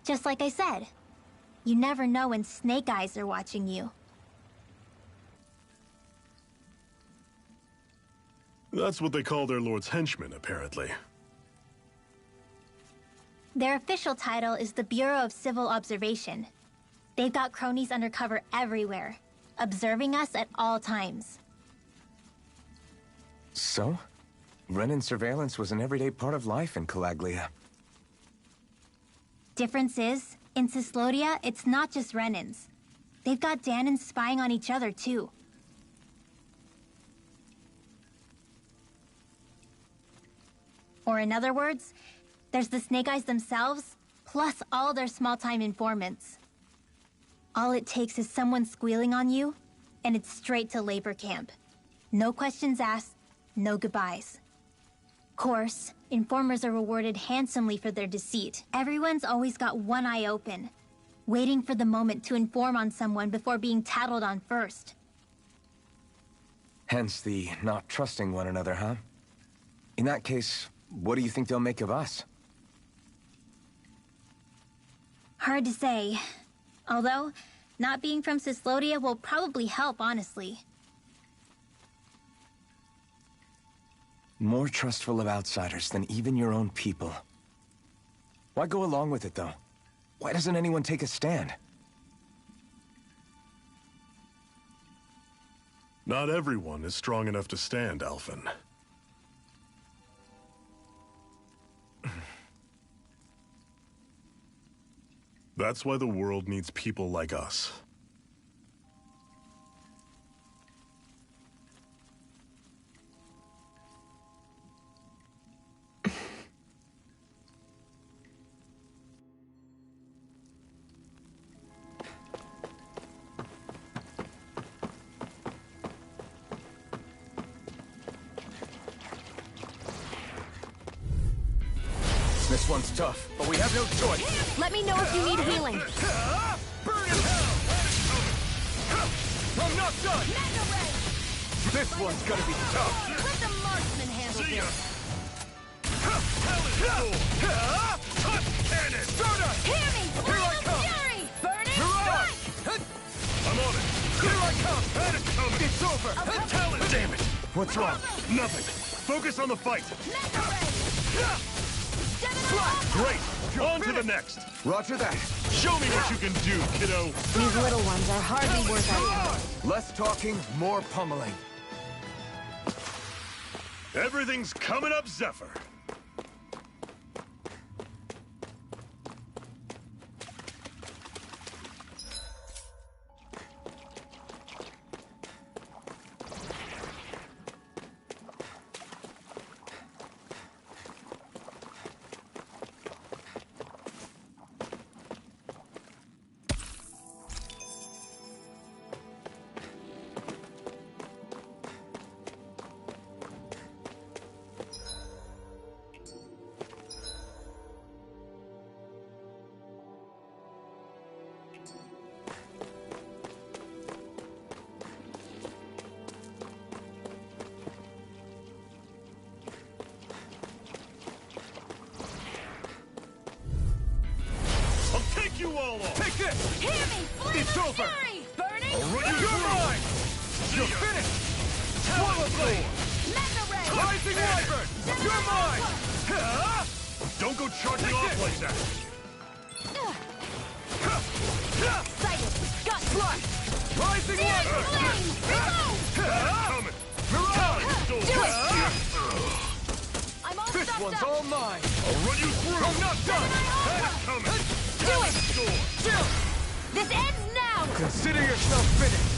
S9: Just like I said, you never know when Snake Eyes are watching you.
S8: That's what they call their lord's henchmen, apparently.
S9: Their official title is the Bureau of Civil Observation. They've got cronies undercover everywhere, observing us at all times.
S3: So? Renan surveillance was an everyday part of life in Calaglia.
S9: Difference is, in Cyslodia, it's not just Renans. They've got Danans spying on each other, too. Or in other words, there's the Snake Eyes themselves, plus all their small-time informants. All it takes is someone squealing on you, and it's straight to labor camp. No questions asked, no goodbyes. Of course, informers are rewarded handsomely for their deceit. Everyone's always got one eye open, waiting for the moment to inform on someone before being tattled on first.
S3: Hence the not trusting one another, huh? In that case, what do you think they'll make of us?
S9: Hard to say. Although, not being from Cyslodia will probably help, honestly.
S3: More trustful of outsiders than even your own people. Why go along with it, though? Why doesn't anyone take a stand?
S8: Not everyone is strong enough to stand, Alphen. That's why the world needs people like us.
S3: This one's tough, but we have no choice.
S2: Let me know if you need healing.
S10: Burn in hell! I'm not done!
S3: This one's gonna be tough.
S2: Let the marksman handle
S10: See ya!
S2: this.
S10: Talon sword! Touch cannon!
S2: Soda! Hear me!
S3: Here I come!
S2: Fury! Burning
S3: Mirage!
S2: strike!
S10: I'm on it!
S3: Here I come!
S10: That is coming!
S3: It's over!
S10: Talon! Damn it!
S3: What's wrong?
S10: Nothing! Focus on the fight!
S2: Mega ray!
S10: Great! On to the next!
S3: Roger that.
S10: Show me what you can do, kiddo!
S2: These little ones are hardly worth it.
S3: Less talking, more pummeling.
S10: Everything's coming up, Zephyr! You all off!
S3: Take this!
S2: Hear me!
S3: It's over!
S2: Fury! Burning
S3: You're mine! You're finished! Swallow blade!
S2: Mega ray!
S3: Rising Wyvern! You're mine!
S10: Don't go charging off like that!
S2: Excited! Gut
S3: Slash! Rising Wyvern!
S10: Coming!
S2: I'm all
S3: This
S2: stuffed
S3: one's
S2: up!
S3: all mine!
S10: I'll run you through!
S3: I'm not done!
S10: That is coming!
S2: Do it!
S10: Sword!
S2: Chill! This ends now!
S3: Consider yourself finished!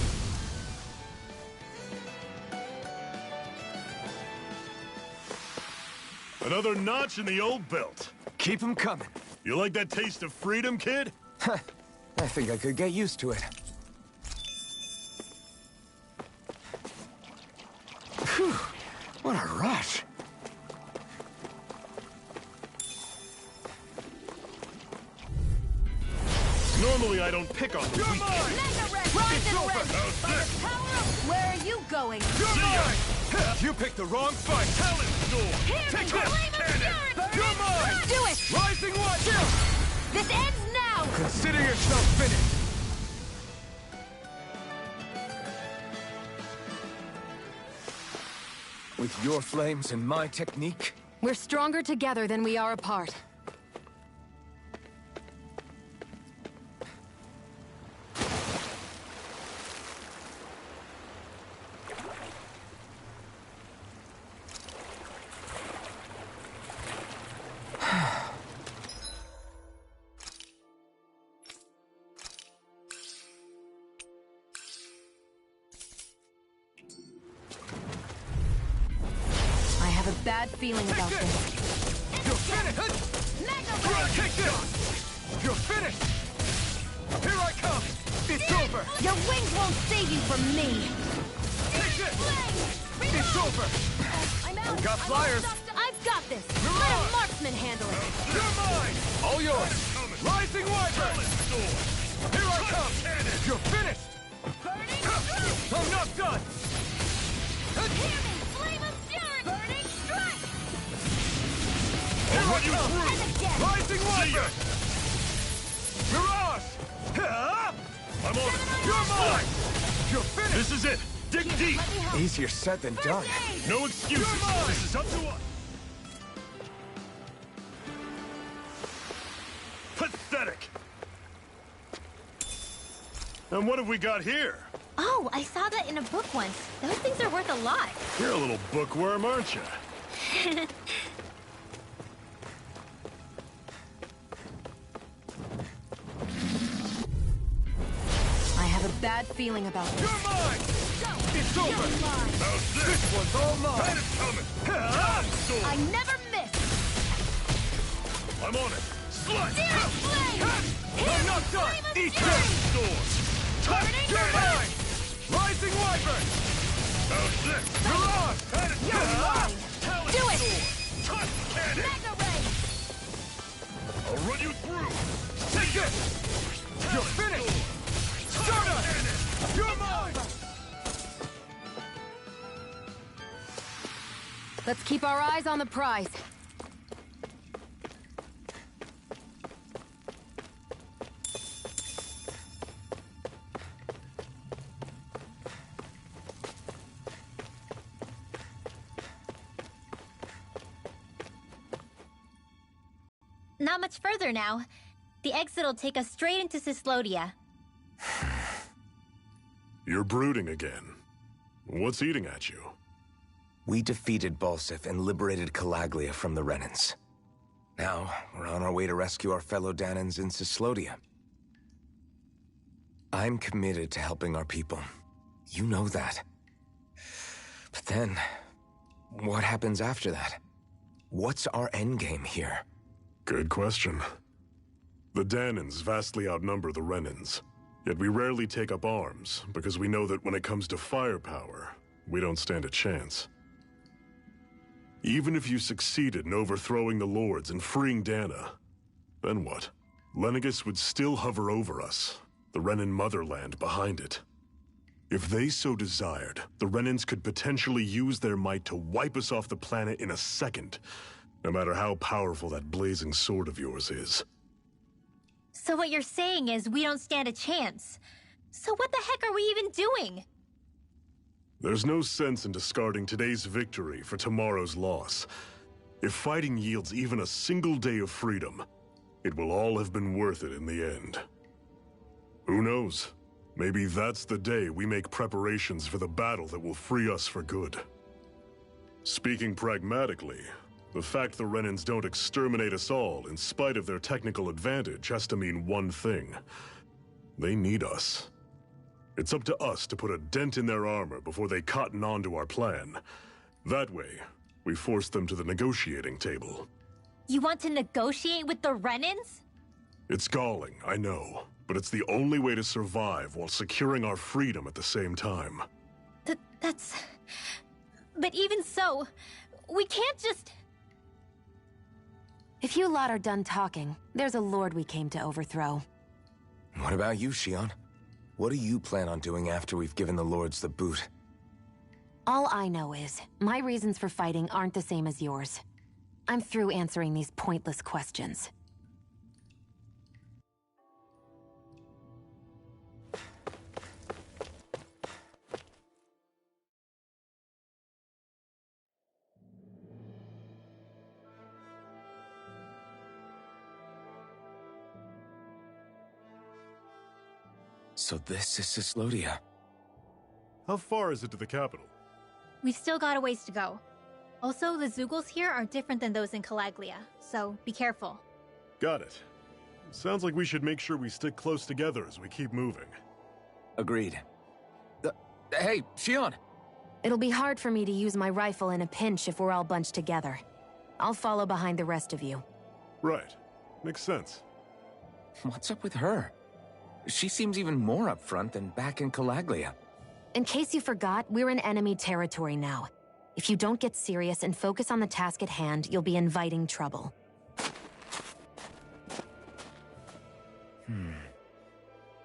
S8: Another notch in the old belt.
S3: Keep 'em coming.
S8: You like that taste of freedom, kid?
S3: I think I could get used to it.
S10: Normally I don't pick on the weak.
S2: Where are you going?
S10: You picked the wrong fight! Talent Storm! Take this! Cannon! You're mine!
S2: Do it!
S10: Rising Watcher!
S2: This ends now!
S10: Consider yourself finished!
S3: With your flames and my technique?
S2: We're stronger together than we are apart. Bad feeling about this.
S10: You're finished! Take this! You're finished! Here I come! It's over!
S2: Your wings won't save you from me!
S10: Take this! It's over!
S2: I'm out!
S10: We got flyers!
S2: I've got this! Let a marksman handle it!
S10: You're mine!
S3: All yours!
S10: Rising Wyvern! Here I come! You're finished! I'm not done!
S2: Hear me! Flame of fury! Burning strike!
S10: Here I come! Rising Wyvern! Mirage! I'm on it! You're mine! You're finished! This is it! Dig deep!
S3: Easier said than done.
S10: No excuses! This is up to us! Pathetic! And what have we got here?
S9: Oh, I saw that in a book once. Those things are worth a lot.
S10: You're a little bookworm, aren't you?
S2: I have a bad feeling about this.
S10: You're mine! It's over! How's this? This one's all mine! That is coming!
S2: I never miss!
S10: I'm on it! Slut!
S2: Searing flame!
S10: I'm not done! Eat this! Storm! Touch! You're mine! Rising Wyvern! How's this? Mirage! That is mine!
S2: Do it!
S10: Touch cannon!
S2: Mega ray!
S10: I'll run you through! Take this! You're finished! Stardust! You're mine!
S2: Let's keep our eyes on the prize.
S9: Not much further now. The exit'll take us straight into Cyslodia.
S8: You're brooding again. What's eating at you?
S3: We defeated Balsif and liberated Calaglia from the Renans. Now, we're on our way to rescue our fellow Danans in Cyslodia. I'm committed to helping our people. You know that. But then, what happens after that? What's our endgame here?
S8: Good question. The Danans vastly outnumber the Renans, yet we rarely take up arms because we know that when it comes to firepower, we don't stand a chance. Even if you succeeded in overthrowing the Lords and freeing Dana, then what? Lenegis would still hover over us, the Renan motherland behind it. If they so desired, the Renans could potentially use their might to wipe us off the planet in a second, no matter how powerful that blazing sword of yours is.
S9: So what you're saying is we don't stand a chance. So what the heck are we even doing?
S8: There's no sense in discarding today's victory for tomorrow's loss. If fighting yields even a single day of freedom, it will all have been worth it in the end. Who knows? Maybe that's the day we make preparations for the battle that will free us for good. Speaking pragmatically, the fact the Renans don't exterminate us all in spite of their technical advantage has to mean one thing. They need us. It's up to us to put a dent in their armor before they cotton on to our plan. That way, we force them to the negotiating table.
S9: You want to negotiate with the Renans?
S8: It's galling, I know, but it's the only way to survive while securing our freedom at the same time.
S9: That's... But even so, we can't just...
S2: If you lot are done talking, there's a lord we came to overthrow.
S3: What about you, Shion? What do you plan on doing after we've given the Lords the boot?
S2: All I know is, my reasons for fighting aren't the same as yours. I'm through answering these pointless questions.
S3: So this is Cislodia.
S8: How far is it to the capital?
S9: We've still got a ways to go. Also, the Zeugles here are different than those in Calaglia, so be careful.
S8: Got it. Sounds like we should make sure we stick close together as we keep moving.
S3: Agreed. Hey, Shion!
S2: It'll be hard for me to use my rifle in a pinch if we're all bunched together. I'll follow behind the rest of you.
S8: Right. Makes sense.
S3: What's up with her? She seems even more upfront than back in Calaglia.
S2: In case you forgot, we're in enemy territory now. If you don't get serious and focus on the task at hand, you'll be inviting trouble.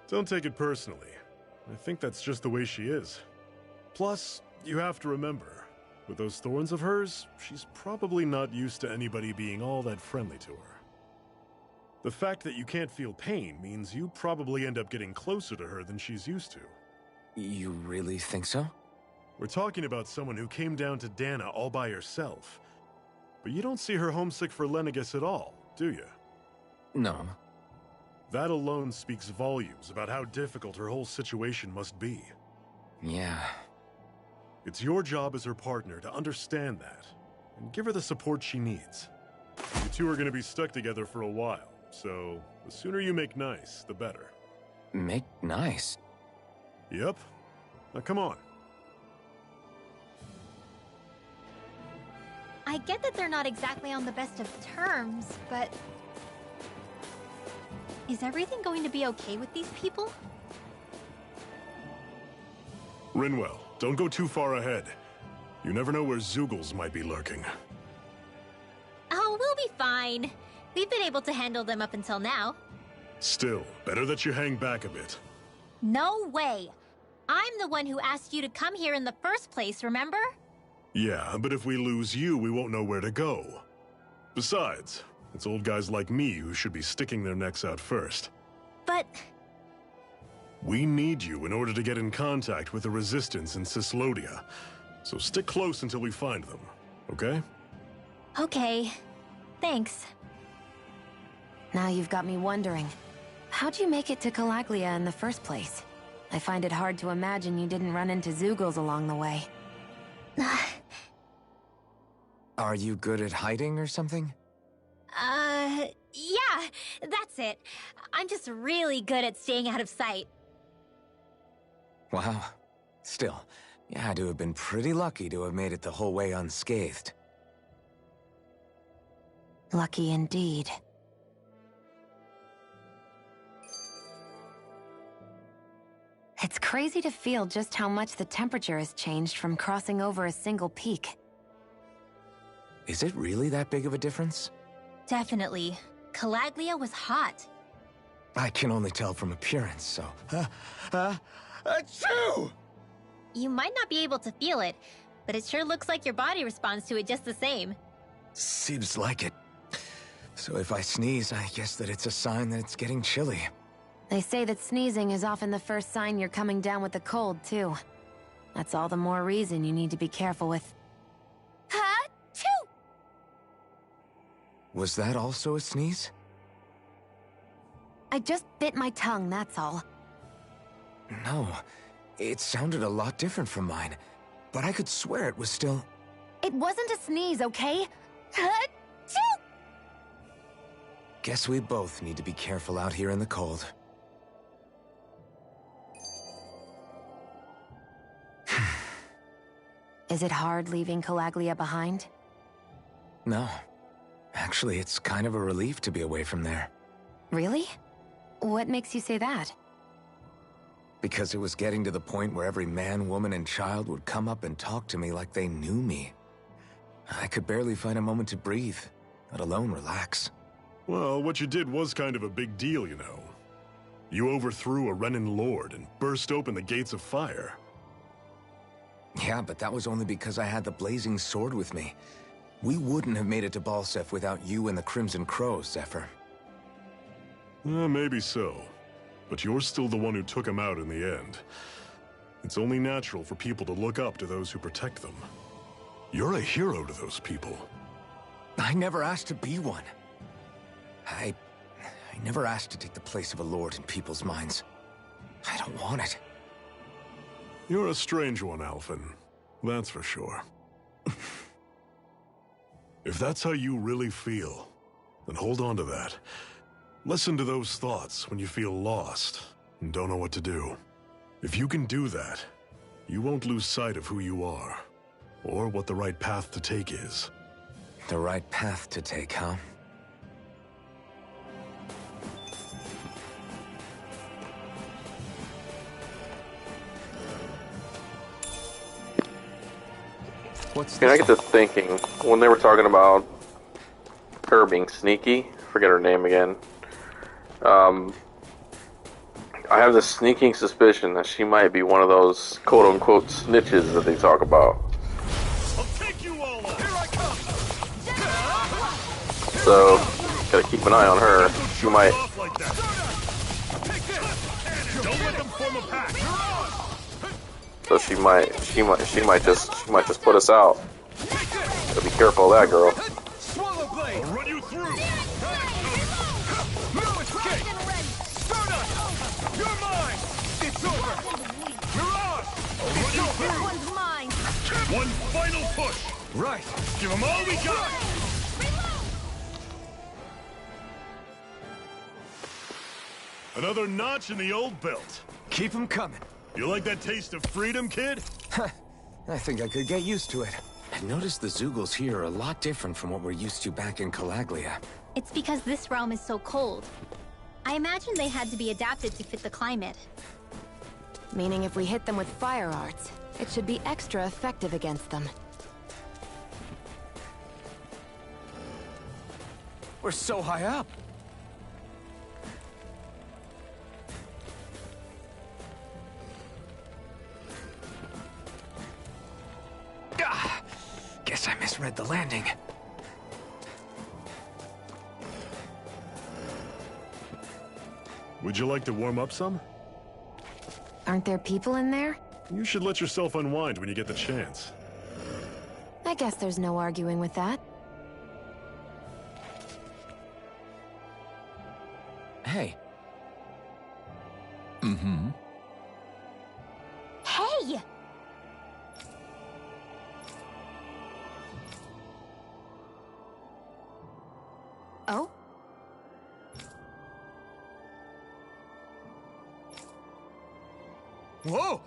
S8: Don't take it personally. I think that's just the way she is. Plus, you have to remember, with those thorns of hers, she's probably not used to anybody being all that friendly to her. The fact that you can't feel pain means you probably end up getting closer to her than she's used to.
S3: You really think so?
S8: We're talking about someone who came down to Dana all by herself. But you don't see her homesick for Lenegis at all, do you?
S3: No.
S8: That alone speaks volumes about how difficult her whole situation must be.
S3: Yeah.
S8: It's your job as her partner to understand that, and give her the support she needs. You two are going to be stuck together for a while, so the sooner you make nice, the better.
S3: Make nice?
S8: Yep. Now come on.
S9: I get that they're not exactly on the best of terms, but... is everything going to be okay with these people?
S8: Rinwell, don't go too far ahead. You never know where Zeugles might be lurking.
S9: Oh, we'll be fine. We've been able to handle them up until now.
S8: Still, better that you hang back a bit.
S9: No way! I'm the one who asked you to come here in the first place, remember?
S8: Yeah, but if we lose you, we won't know where to go. Besides, it's old guys like me who should be sticking their necks out first.
S9: But...
S8: we need you in order to get in contact with the Resistance in Cislodia. So stick close until we find them, okay?
S9: okay. Thanks.
S2: Now you've got me wondering. How'd you make it to Calaglia in the first place? I find it hard to imagine you didn't run into Zeugles along the way.
S3: Are you good at hiding or something?
S9: Yeah, that's it. I'm just really good at staying out of sight.
S3: Wow. Still, you had to have been pretty lucky to have made it the whole way unscathed.
S2: Lucky indeed. It's crazy to feel just how much the temperature has changed from crossing over a single peak.
S3: Is it really that big of a difference?
S9: Definitely. Calaglia was hot.
S3: I can only tell from appearance, so... Achoo!
S9: You might not be able to feel it, but it sure looks like your body responds to it just the same.
S3: Seems like it. So if I sneeze, I guess that it's a sign that it's getting chilly.
S2: They say that sneezing is often the first sign you're coming down with the cold, too. That's all the more reason you need to be careful with...
S9: Ha-choo!
S3: Was that also a sneeze?
S2: I just bit my tongue, that's all.
S3: No, it sounded a lot different from mine, but I could swear it was still...
S2: It wasn't a sneeze, okay? Ha-choo!
S3: Guess we both need to be careful out here in the cold.
S2: Is it hard leaving Calaglia behind?
S3: No. Actually, it's kind of a relief to be away from there.
S2: Really? What makes you say that?
S3: Because it was getting to the point where every man, woman, and child would come up and talk to me like they knew me. I could barely find a moment to breathe, let alone relax.
S8: Well, what you did was kind of a big deal, you know. You overthrew a Renan lord and burst open the gates of fire.
S3: Yeah, but that was only because I had the blazing sword with me. We wouldn't have made it to Balsef without you and the Crimson Crows, Zephyr.
S8: Maybe so. But you're still the one who took him out in the end. It's only natural for people to look up to those who protect them. You're a hero to those people.
S3: I never asked to be one. I never asked to take the place of a lord in people's minds. I don't want it.
S8: You're a strange one, Alphen. That's for sure. If that's how you really feel, then hold on to that. Listen to those thoughts when you feel lost and don't know what to do. If you can do that, you won't lose sight of who you are, or what the right path to take is.
S3: The right path to take, huh? What's
S1: I get to thinking, when they were talking about her being sneaky, forget her name again, I have this sneaking suspicion that she might be one of those quote-unquote snitches that they talk about.
S10: I'll take you all on. Here I come.
S1: So, gotta keep an eye on her. She might...
S10: Off like that. Don't let them form a pack.
S1: So she might just put us out. So be careful of that, girl.
S10: Swallow blade. I'll run you through. No escape. Start us. You're mine. It's over. You're on. I'll run you through.
S9: One's mine.
S10: One final push.
S3: right.
S10: Give them all we got. Another notch in the old belt.
S3: Keep them coming.
S8: You like that taste of freedom, kid?
S3: I think I could get used to it. I noticed the Zoogles here are a lot different from what we're used to back in Calaglia.
S9: It's because this realm is so cold. I imagine they had to be adapted to fit the climate.
S2: Meaning if we hit them with fire arts, it should be extra effective against them.
S3: We're so high up. Guess I misread the landing.
S8: Would you like to warm up some?
S2: Aren't there people in there?
S8: You should let yourself unwind when you get the chance.
S2: I guess there's no arguing with that.
S3: Hey.
S9: Hey!
S2: Oh?
S3: Whoa!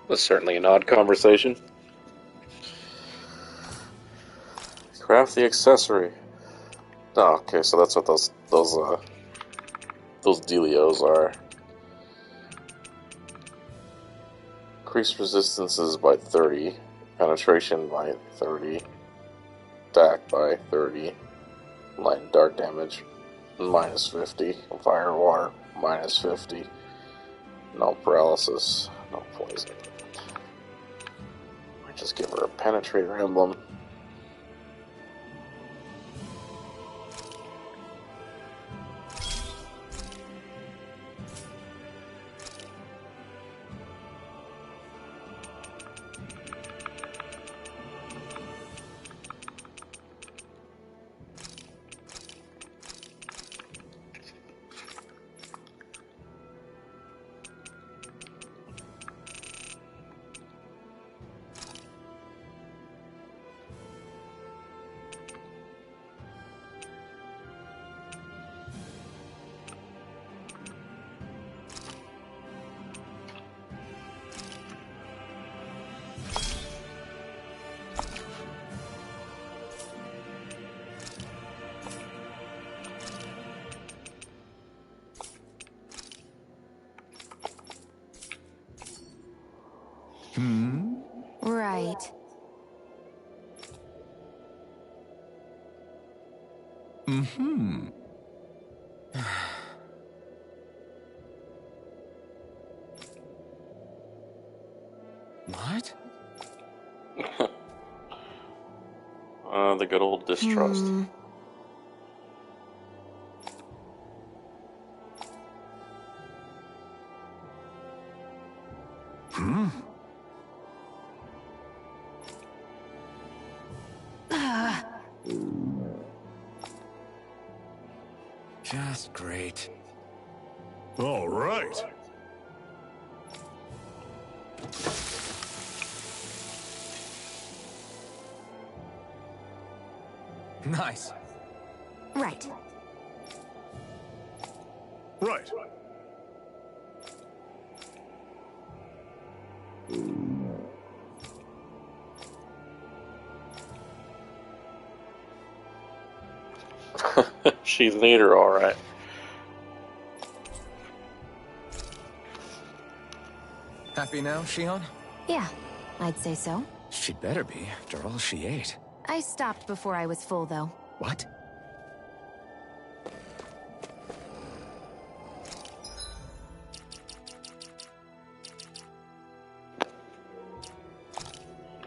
S1: That's certainly an odd conversation. Craft the accessory. Oh, okay, so that's what those dealios are. Increase resistances by 30, penetration by 30, attack by 30, light and dark damage minus 50, fire and water minus 50, no paralysis, no poison. I just give her a penetrator emblem.
S2: Right.
S3: What?
S1: The good old distrust.
S3: Just great.
S8: All right.
S3: Nice.
S2: Right.
S8: Right.
S1: She's neater, all right.
S3: Happy now, Shion?
S2: Yeah, I'd say so.
S3: She'd better be, after all she ate.
S2: I stopped before I was full, though.
S3: What?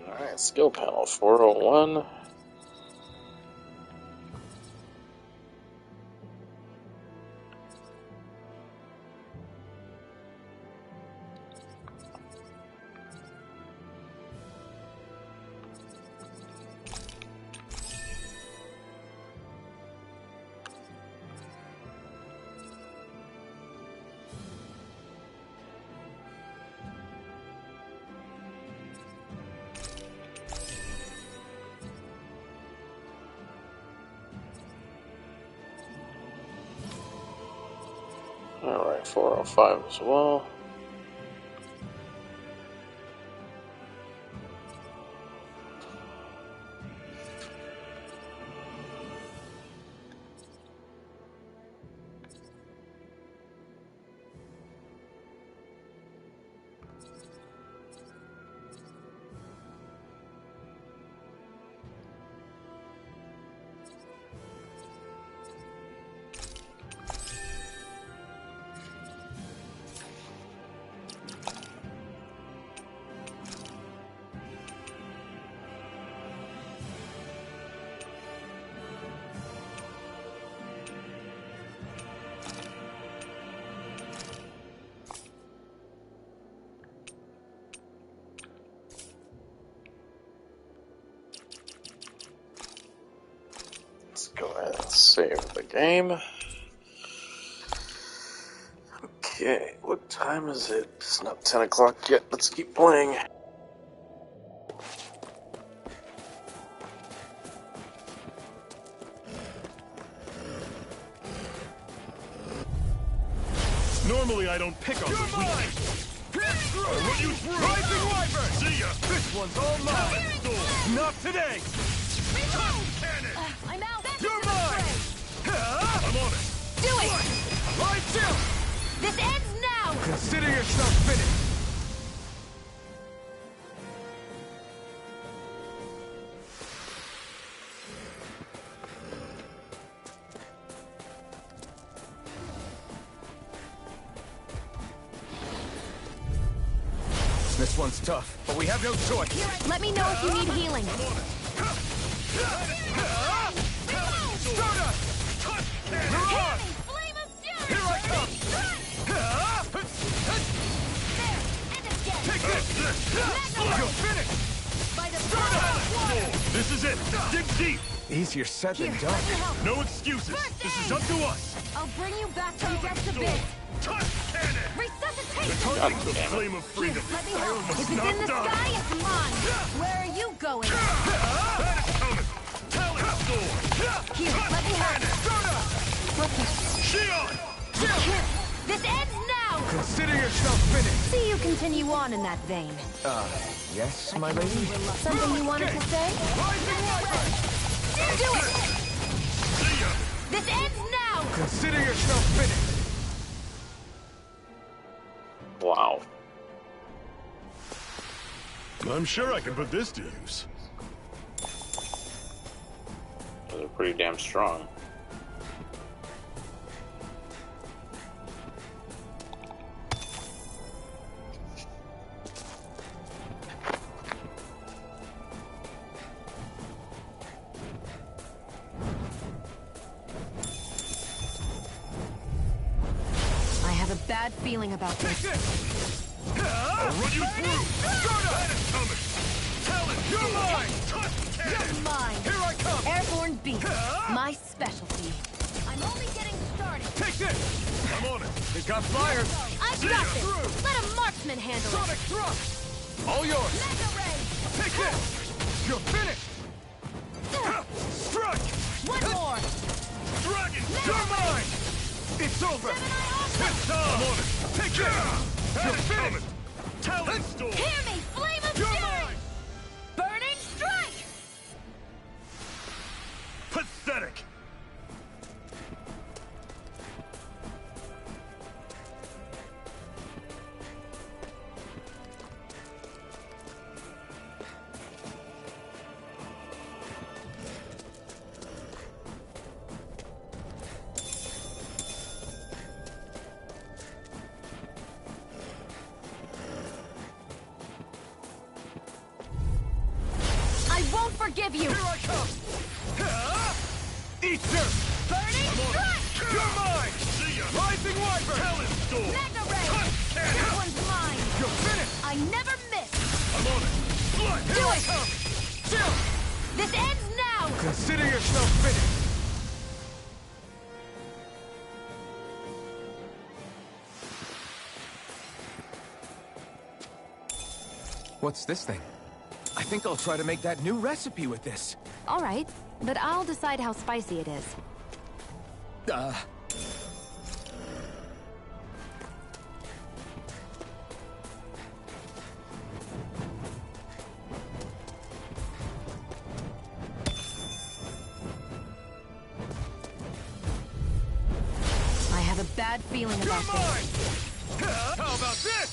S1: Alright, skill panel 401. Alright, 405 as well. Let's go ahead and save the game. Okay, what time is it? It's not 10 o'clock yet. Let's keep playing.
S10: Normally I don't pick on the weak. I'll run you through. Rising Wyvern! See ya! This one's all mine! Not today! Cannon!
S5: I'm out.
S10: You're mine! I'm on it!
S5: Do it!
S10: Right chill!
S5: This ends now!
S10: Consider yourself finished! This one's tough, but we have no choice.
S2: Let me know if you need healing.
S10: Here I come! Take this! You're finished! This is it! Dig deep!
S6: Easier said than done.
S10: No excuses! This is up to us!
S2: I'll bring you back from death to bit.
S10: Touch cannon!
S2: Resuscitation!
S10: Touching the flame of freedom!
S2: Let me help.
S10: Almost
S2: If it's in
S10: not
S2: the
S10: done.
S2: sky, it's mine. Where are you going?
S10: That is coming! Talent sword!
S2: Here, let me help.
S10: Shion!
S2: Here, this ends now!
S6: Consider yourself finished.
S2: See you continue on in that vein.
S6: Yes, my lady?
S2: Something you wanted to say? Do it!
S10: See ya!
S2: This ends now!
S6: Consider yourself finished.
S1: Wow.
S8: I'm sure I can put this to use.
S1: Those are pretty damn strong.
S2: bad feeling about this.
S10: I'll run you through! That is coming! Talon, you're mine!
S2: You're mine!
S10: Here I come!
S2: Airborne beast. My specialty. I'm only getting started.
S10: Take this! I'm on it! They've got flyers!
S2: I've
S10: See
S2: got
S10: ya.
S2: this! Let a marksman handle it!
S10: Sonic thrust! All yours!
S2: Mega ray!
S10: Take this! You're finished! Strike!
S2: One more!
S10: Dragon, you're mine! It's over! It's time! I'm on it! Take this! You're finished! Talon storm!
S2: Hear me! Flame of
S10: You're
S2: fury!
S10: mine!
S2: Burning strike!
S10: Pathetic!
S2: I won't forgive you!
S10: Here I come! Eat dirt!
S2: Burning strike!
S10: You're mine! See ya! Rising Wyvern! Talon storm!
S2: Mega ray!
S10: Can't
S2: This
S10: help!
S2: one's mine!
S10: You're finished!
S2: I never miss!
S10: I'm on it! Blood!
S2: Do
S10: Here I
S2: it!
S10: come! Chill!
S2: This ends now!
S10: Consider yourself finished!
S3: What's this thing? I think I'll try to make that new recipe with this.
S2: All right, but I'll decide how spicy it is. I have a bad feeling
S10: You're
S2: about this.
S10: mine! How about this?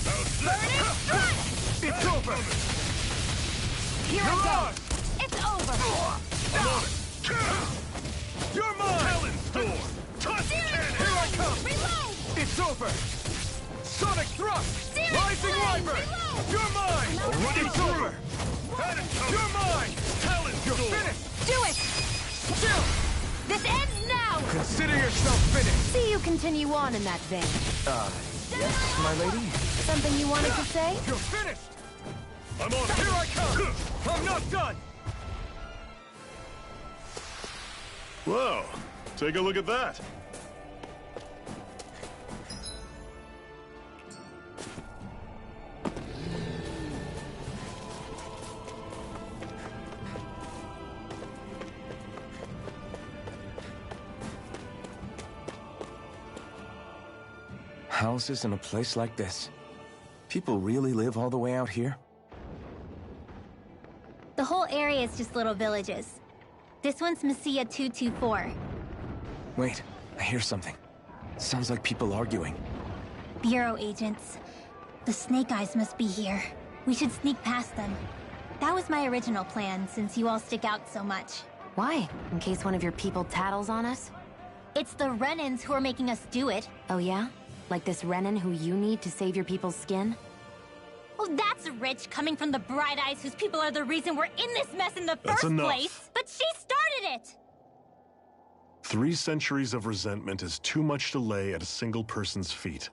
S10: How's
S2: Burning strike!
S10: It's over!
S2: Here
S10: You're
S2: I go!
S10: on!
S2: It's over!
S10: I'm on it! You're mine! Talon storm! Touch cannon! Here I come!
S2: Reload!
S10: It's over! Sonic thrust!
S2: Searing
S10: Rising
S2: flame!
S10: Wyvern!
S2: Reload!
S10: You're mine! It's over! You're mine! Talon You're finished!
S2: Do it!
S10: Chill!
S2: This ends now!
S10: Consider yourself finished!
S2: See you continue on in that vein.
S3: Yes, my lady?
S2: Something you wanted to say?
S10: You're finished! I'm on it! Here I come! I'm not done! Whoa! Take a look at that!
S3: Houses in a place like this. People really live all the way out here?
S9: The whole area is just little villages. This one's Messiah 224.
S3: Wait, I hear something. Sounds like people arguing.
S9: Bureau agents. The Snake Eyes must be here. We should sneak past them. That was my original plan, since you all stick out so much.
S2: Why? In case one of your people tattles on us?
S9: It's the Renans who are making us do it.
S2: Oh yeah? Like this Renan who you need to save your people's skin?
S9: Oh, that's rich, coming from the Bright Eyes whose people are the reason we're in this mess in the
S8: That's
S9: first
S8: enough.
S9: place. But she started it!
S8: 3 centuries of resentment is too much to lay at a single person's feet.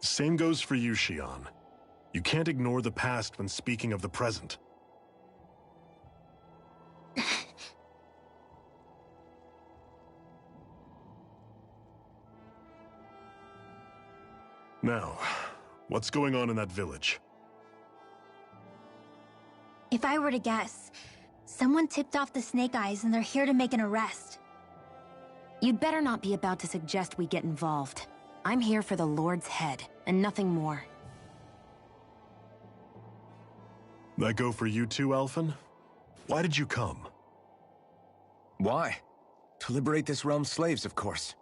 S8: Same goes for you, Xion. You can't ignore the past when speaking of the present. Now, what's going on in that village?
S9: If I were to guess, someone tipped off the Snake Eyes and they're here to make an arrest.
S2: You'd better not be about to suggest we get involved. I'm here for the Lord's head, and nothing more.
S8: That go for you too, Alphen? Why did you come?
S3: Why? To liberate this realm's slaves, of course.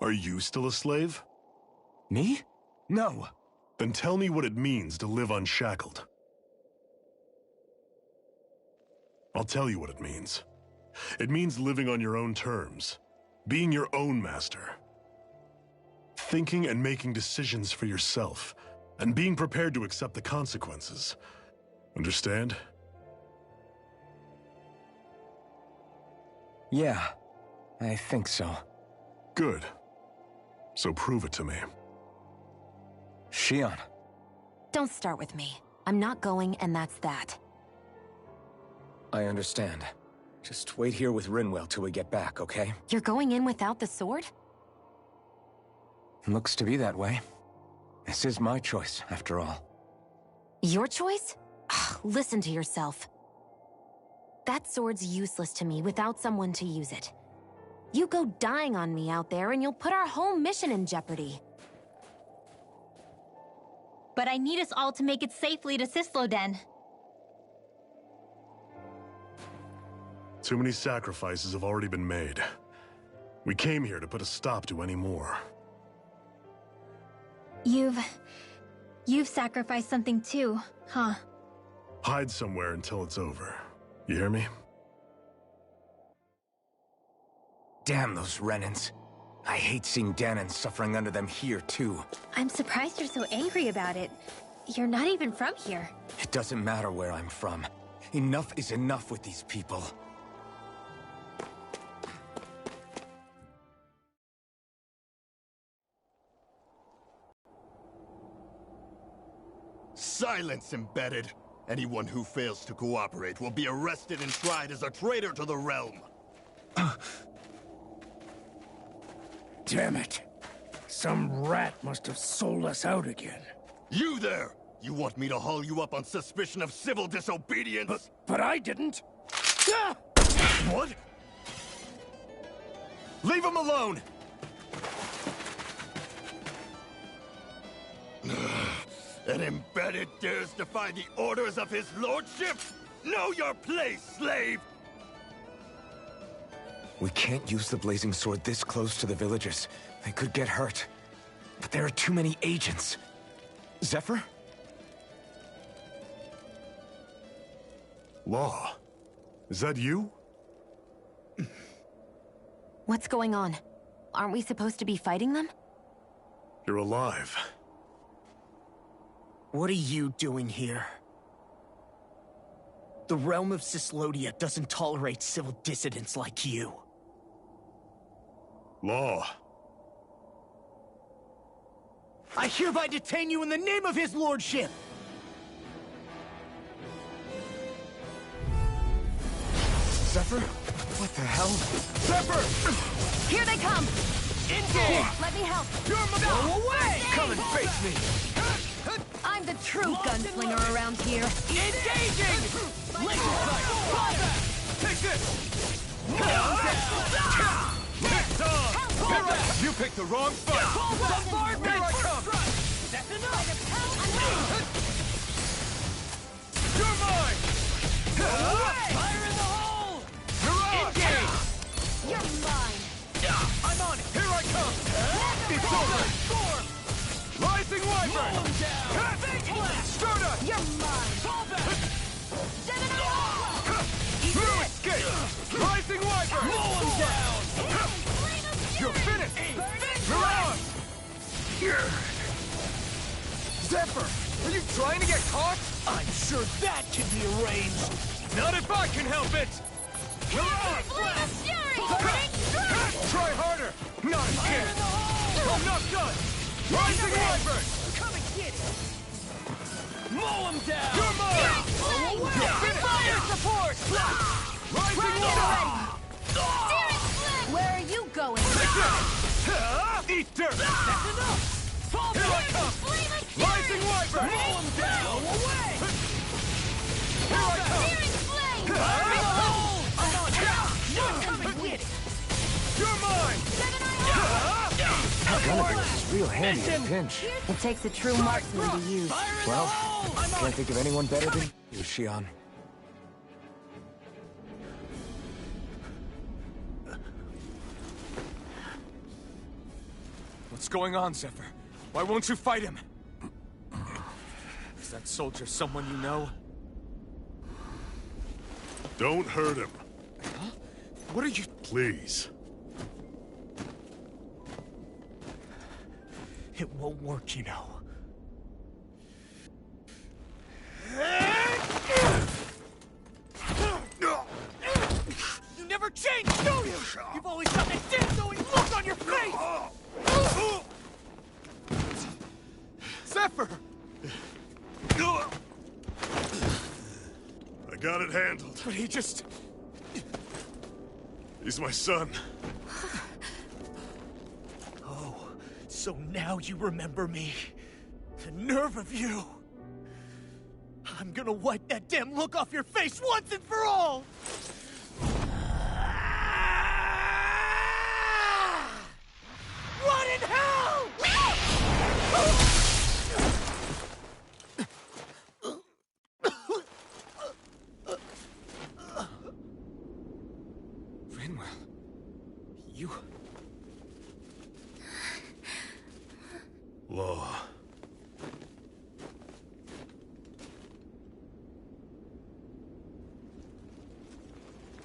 S8: Are you still a slave?
S3: Me? No.
S8: Then tell me what it means to live unshackled. I'll tell you what it means. It means living on your own terms, being your own master. Thinking and making decisions for yourself, and being prepared to accept the consequences. Understand?
S3: Yeah, I think so.
S8: Good. So prove it to me.
S3: Shion.
S2: Don't start with me. I'm not going, and that's that.
S3: I understand. Just wait here with Rinwell till we get back, okay?
S2: You're going in without the sword?
S3: Looks to be that way. This is my choice, after all.
S2: Your choice? Ugh, listen to yourself. That sword's useless to me without someone to use it. You go dying on me out there and you'll put our whole mission in jeopardy.
S9: But I need us all to make it safely to Sisloden.
S8: Too many sacrifices have already been made. We came here to put a stop to any more.
S9: You've sacrificed something too, huh?
S8: Hide somewhere until it's over. You hear me?
S3: Damn those Renans. I hate seeing Danon suffering under them here, too.
S9: I'm surprised you're so angry about it. You're not even from here.
S3: It doesn't matter where I'm from. Enough is enough with these people.
S10: Silence, Embedded! Anyone who fails to cooperate will be arrested and tried as a traitor to the realm.
S4: Damn it. Some rat must have sold us out again.
S10: You there! You want me to haul you up on suspicion of civil disobedience?
S4: But I didn't. Ah!
S10: What? Leave him alone! An Embedded dares defy the orders of his lordship? Know your place, slave!
S3: We can't use the blazing sword this close to the villagers. They could get hurt. But there are too many agents. Zephyr?
S8: Law. Is that you?
S2: What's going on? Aren't we supposed to be fighting them?
S8: You're alive.
S11: What are you doing here? The realm of Sislodia doesn't tolerate civil dissidents like you.
S8: Law.
S11: I hereby detain you in the name of his lordship!
S3: Zephyr? What the hell?
S10: Zephyr!
S2: Here they come!
S10: Engage!
S2: Let me help!
S10: Go away!
S3: Come and face me!
S2: I'm the true gunslinger around here.
S10: Engaging! Laser sight! Fall back! Take this! You picked the wrong fight! Bombardment! Here I come!
S2: That's enough!
S10: You're mine! Fire in the hole! You're on! Engage!
S2: You're mine!
S10: I'm on it! Here I come! It's over! Storm! Rising Wyvern! Roll him down! Big blast! Starter!
S2: You're mine!
S10: Fall back!
S2: Seven out!
S10: Through escape! Rising Wyvern! Roll him down! You're finished! You're on! Zephyr! Are you trying to get caught?
S11: I'm sure that can be arranged!
S10: Not if I can help it! You're on! Try harder! Not a chance! I'm not done! Rising Wyvern!
S11: Come and get it!
S10: Mow him down! You're mine! You're finished! Fire support! Rising Wyvern!
S2: Where are you going?
S10: Eat dirt! That's enough! Fall Here I come! Rising Wyvern! Mow him down! Go away! Here I come! I'm on it!
S11: Come and get it!
S10: You're mine!
S3: That gun is real handy in a pinch.
S2: It takes a true marksman to use.
S3: Well, can't think of anyone better than you, Shion.
S6: What's going on, Zephyr? Why won't you fight him? Is that soldier someone you know?
S8: Don't hurt him.
S6: Huh? What are you...
S8: Please.
S11: It won't work, you know. You never change, do you? You've always got that dead-knowing look on your face!
S8: I got it handled.
S11: But he just...
S8: He's my son.
S11: Oh, so now you remember me. The nerve of you. I'm gonna wipe that damn look off your face once and for all! What in hell?!
S3: Rinwell, you...
S8: Law.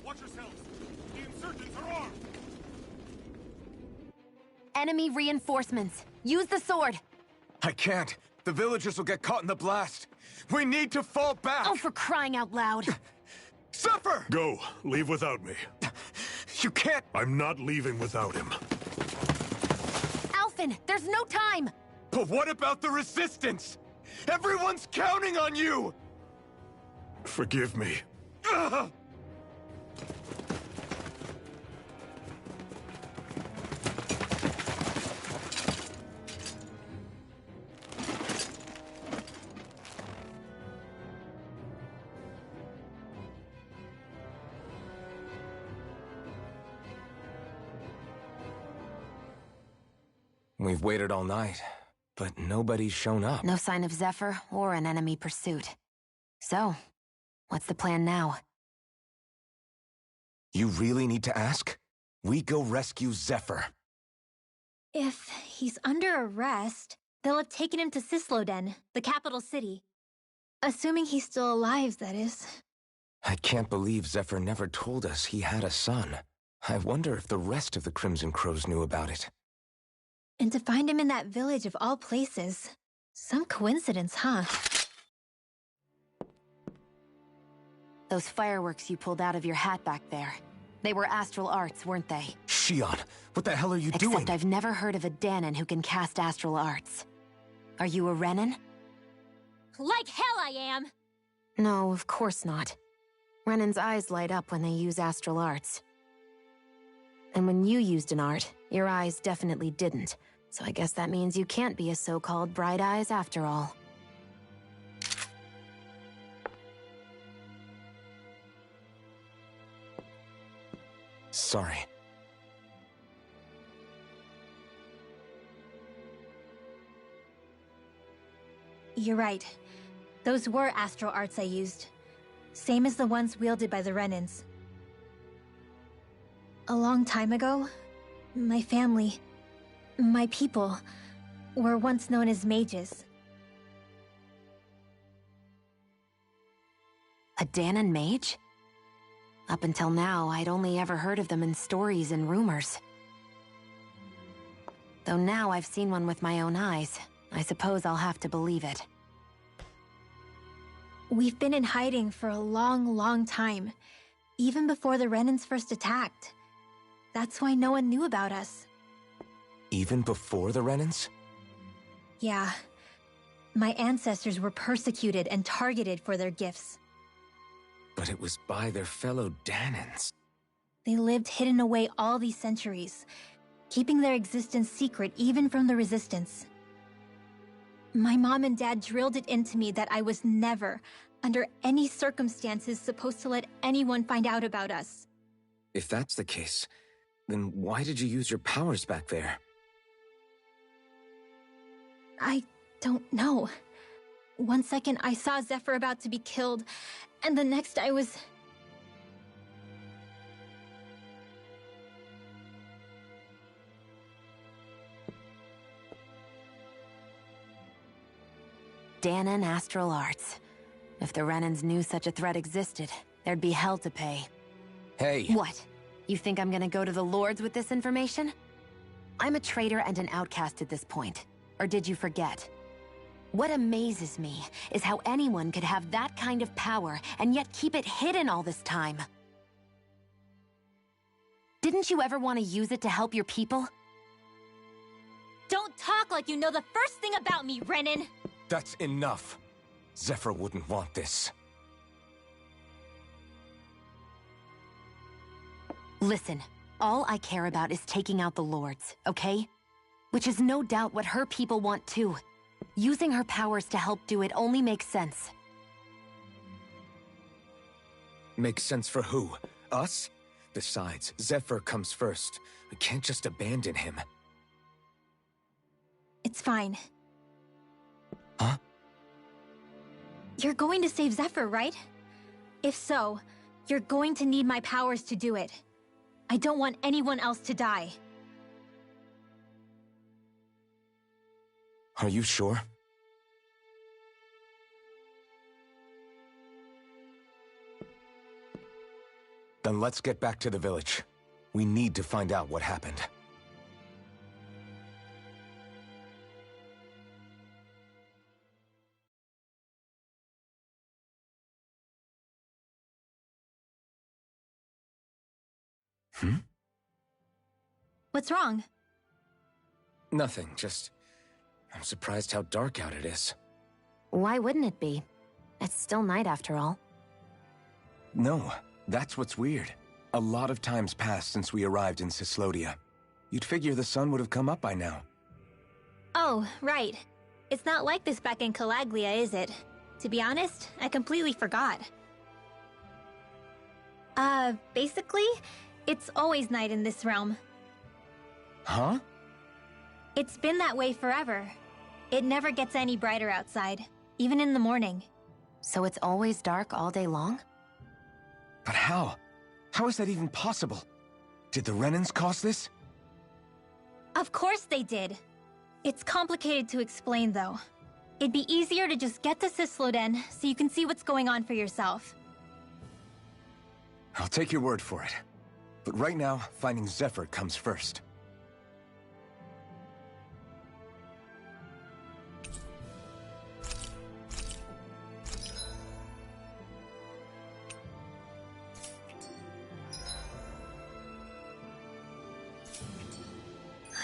S10: Watch yourselves! The insurgents are armed!
S2: Enemy reinforcements. Use the sword.
S3: I can't. The villagers will get caught in the blast. We need to fall back!
S2: Oh, for crying out loud.
S3: Zephyr!
S8: Go. Leave without me.
S3: You can't...
S8: I'm not leaving without him.
S2: Alphen, there's no time.
S3: But what about the resistance? Everyone's counting on you!
S8: Forgive me.
S3: Ugh! We've waited all night, but nobody's shown up.
S2: No sign of Zephyr or an enemy pursuit. So, what's the plan now?
S3: You really need to ask? We go rescue Zephyr.
S9: If he's under arrest, they'll have taken him to Cisloden, the capital city. Assuming he's still alive, that is.
S3: I can't believe Zephyr never told us he had a son. I wonder if the rest of the Crimson Crows knew about it.
S9: And to find him in that village of all places. Some coincidence, huh?
S2: Those fireworks you pulled out of your hat back there. They were astral arts, weren't they?
S3: Shion, what the hell are you doing?
S2: Except I've never heard of a Danon who can cast astral arts. Are you a Renan?
S9: Like hell I am!
S2: No, of course not. Renan's eyes light up when they use astral arts. And when you used an art, your eyes definitely didn't. So I guess that means you can't be a so-called Bright Eyes after all.
S3: Sorry.
S9: You're right. Those were astral arts I used. Same as the ones wielded by the Renans. A long time ago, my family, my people, were once known as mages.
S2: A Danon mage? Up until now, I'd only ever heard of them in stories and rumors. Though now I've seen one with my own eyes, I suppose I'll have to believe it.
S9: We've been in hiding for a long, long time. Even before the Renans first attacked. That's why no one knew about us.
S3: Even before the Renans?
S9: Yeah. My ancestors were persecuted and targeted for their gifts.
S3: But it was by their fellow Danons.
S9: They lived hidden away all these centuries, keeping their existence secret even from the Resistance. My mom and dad drilled it into me that I was never, under any circumstances, supposed to let anyone find out about us.
S3: If that's the case, then why did you use your powers back there?
S9: I don't know. One second I saw Zephyr about to be killed, and the next I was...
S2: Danon Astral Arts. If the Renans knew such a threat existed, there'd be hell to pay.
S3: Hey!
S2: What? You think I'm gonna go to the Lords with this information? I'm a traitor and an outcast at this point. Or did you forget? What amazes me is how anyone could have that kind of power and yet keep it hidden all this time. Didn't you ever want to use it to help your people?
S9: Don't talk like you know the first thing about me, Renan!
S3: That's enough. Zephyr wouldn't want this.
S2: Listen, all I care about is taking out the Lords, okay? Which is no doubt what her people want too. Using her powers to help do it only makes sense.
S3: Makes sense for who? Us? Besides, Zephyr comes first. We can't just abandon him.
S9: It's fine.
S3: Huh?
S9: You're going to save Zephyr, right? If so, you're going to need my powers to do it. I don't want anyone else to die.
S3: Are you sure? Then let's get back to the village. We need to find out what happened.
S9: What's wrong?
S3: Nothing, just... I'm surprised how dark out it is.
S2: Why wouldn't it be? It's still night after all.
S3: No, that's what's weird. A lot of time's passed since we arrived in Cyslodia. You'd figure the sun would have come up by now.
S9: Oh, right. It's not like this back in Calaglia, is it? To be honest, I completely forgot. Basically, it's always night in this realm.
S3: Huh?
S9: It's been that way forever. It never gets any brighter outside, even in the morning.
S2: So it's always dark all day long?
S3: But how? How is that even possible? Did the Renans cause this?
S9: Of course they did. It's complicated to explain, though. It'd be easier to just get to Cysloden so you can see what's going on for yourself.
S3: I'll take your word for it. But right now, finding Zephyr comes first.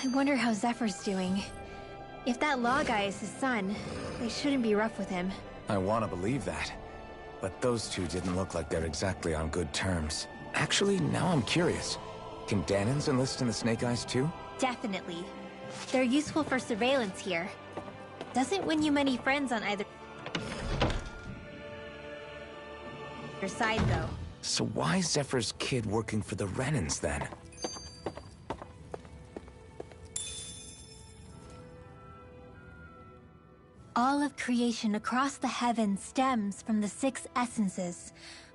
S9: I wonder how Zephyr's doing. If that law guy is his son, they shouldn't be rough with him.
S3: I want to believe that. But those two didn't look like they're exactly on good terms. Actually, now I'm curious. Can Danans enlist in the Snake Eyes too?
S9: Definitely. They're useful for surveillance here. Doesn't win you many friends on either side, though.
S3: So why Zephyr's kid working for the Renans, then?
S9: All of creation across the heavens stems from the 6 essences.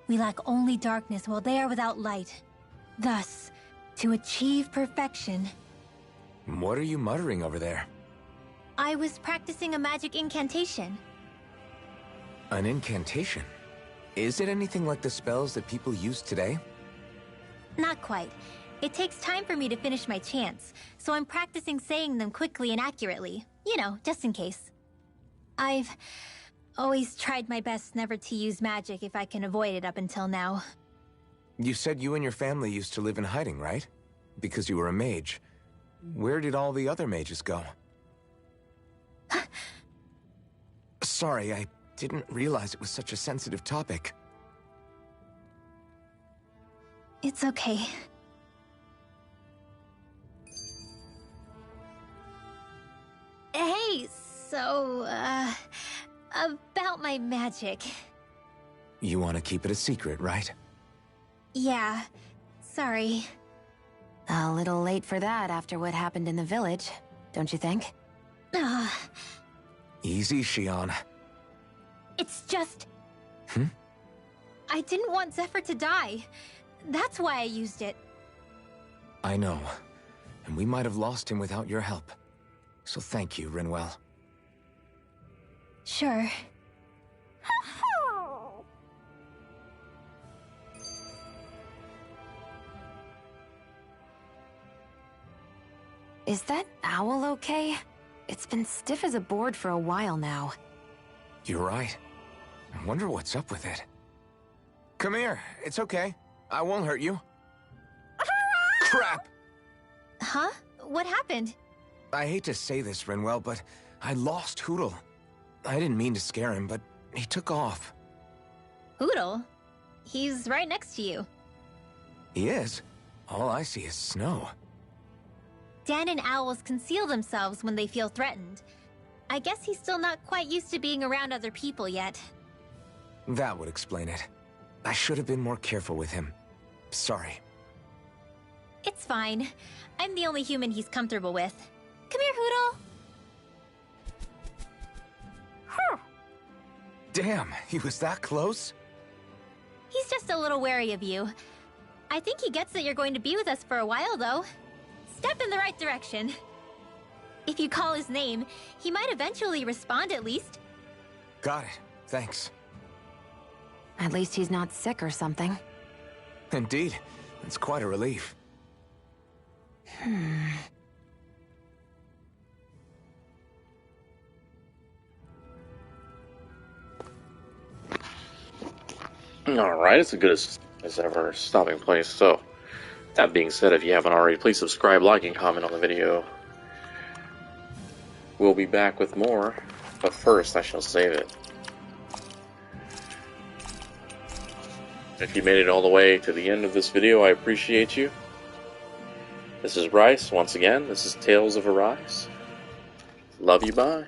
S9: We lack only darkness while they are without light. Thus, to achieve perfection...
S3: What are you muttering over there?
S9: I was practicing a magic incantation.
S3: An incantation? Is it anything like the spells that people use today?
S9: Not quite. It takes time for me to finish my chants, so I'm practicing saying them quickly and accurately. You know, just in case. I've always tried my best never to use magic if I can avoid it up until now.
S3: You said you and your family used to live in hiding, right? Because you were a mage. Where did all the other mages go? Sorry, I didn't realize it was such a sensitive topic.
S9: It's okay. Hey, so, about my magic.
S3: You want to keep it a secret, right?
S9: Yeah, sorry.
S2: A little late for that after what happened in the village, don't you think?
S3: Easy, Shion.
S9: It's just... I didn't want Zephyr to die. That's why I used it.
S3: I know. And we might have lost him without your help. So thank you, Rinwell.
S9: Sure.
S2: Is that owl okay? It's been stiff as a board for a while now.
S3: You're right. I wonder what's up with it. Come here. It's okay. I won't hurt you. Crap!
S9: Huh? What happened?
S3: I hate to say this, Rinwell, but I lost Hootle. I didn't mean to scare him, but he took off.
S9: Hootle? He's right next to you.
S3: He is? All I see is snow.
S9: Dan and owls conceal themselves when they feel threatened. I guess he's still not quite used to being around other people yet.
S3: That would explain it. I should have been more careful with him. Sorry.
S9: It's fine. I'm the only human he's comfortable with. Come here, Hoodle!
S3: Damn, he was that close?
S9: He's just a little wary of you. I think he gets that you're going to be with us for a while, though. Step in the right direction. If you call his name, he might eventually respond at least.
S3: Got it. Thanks.
S2: At least he's not sick or something.
S3: Indeed. It's quite a relief.
S1: Alright, it's as good as ever stopping place. So, that being said, if you haven't already, please subscribe, like, and comment on the video. We'll be back with more, but first I shall save it. If you made it all the way to the end of this video, I appreciate you. This is Bryce, once again. This is Tales of Arise. Love you, bye.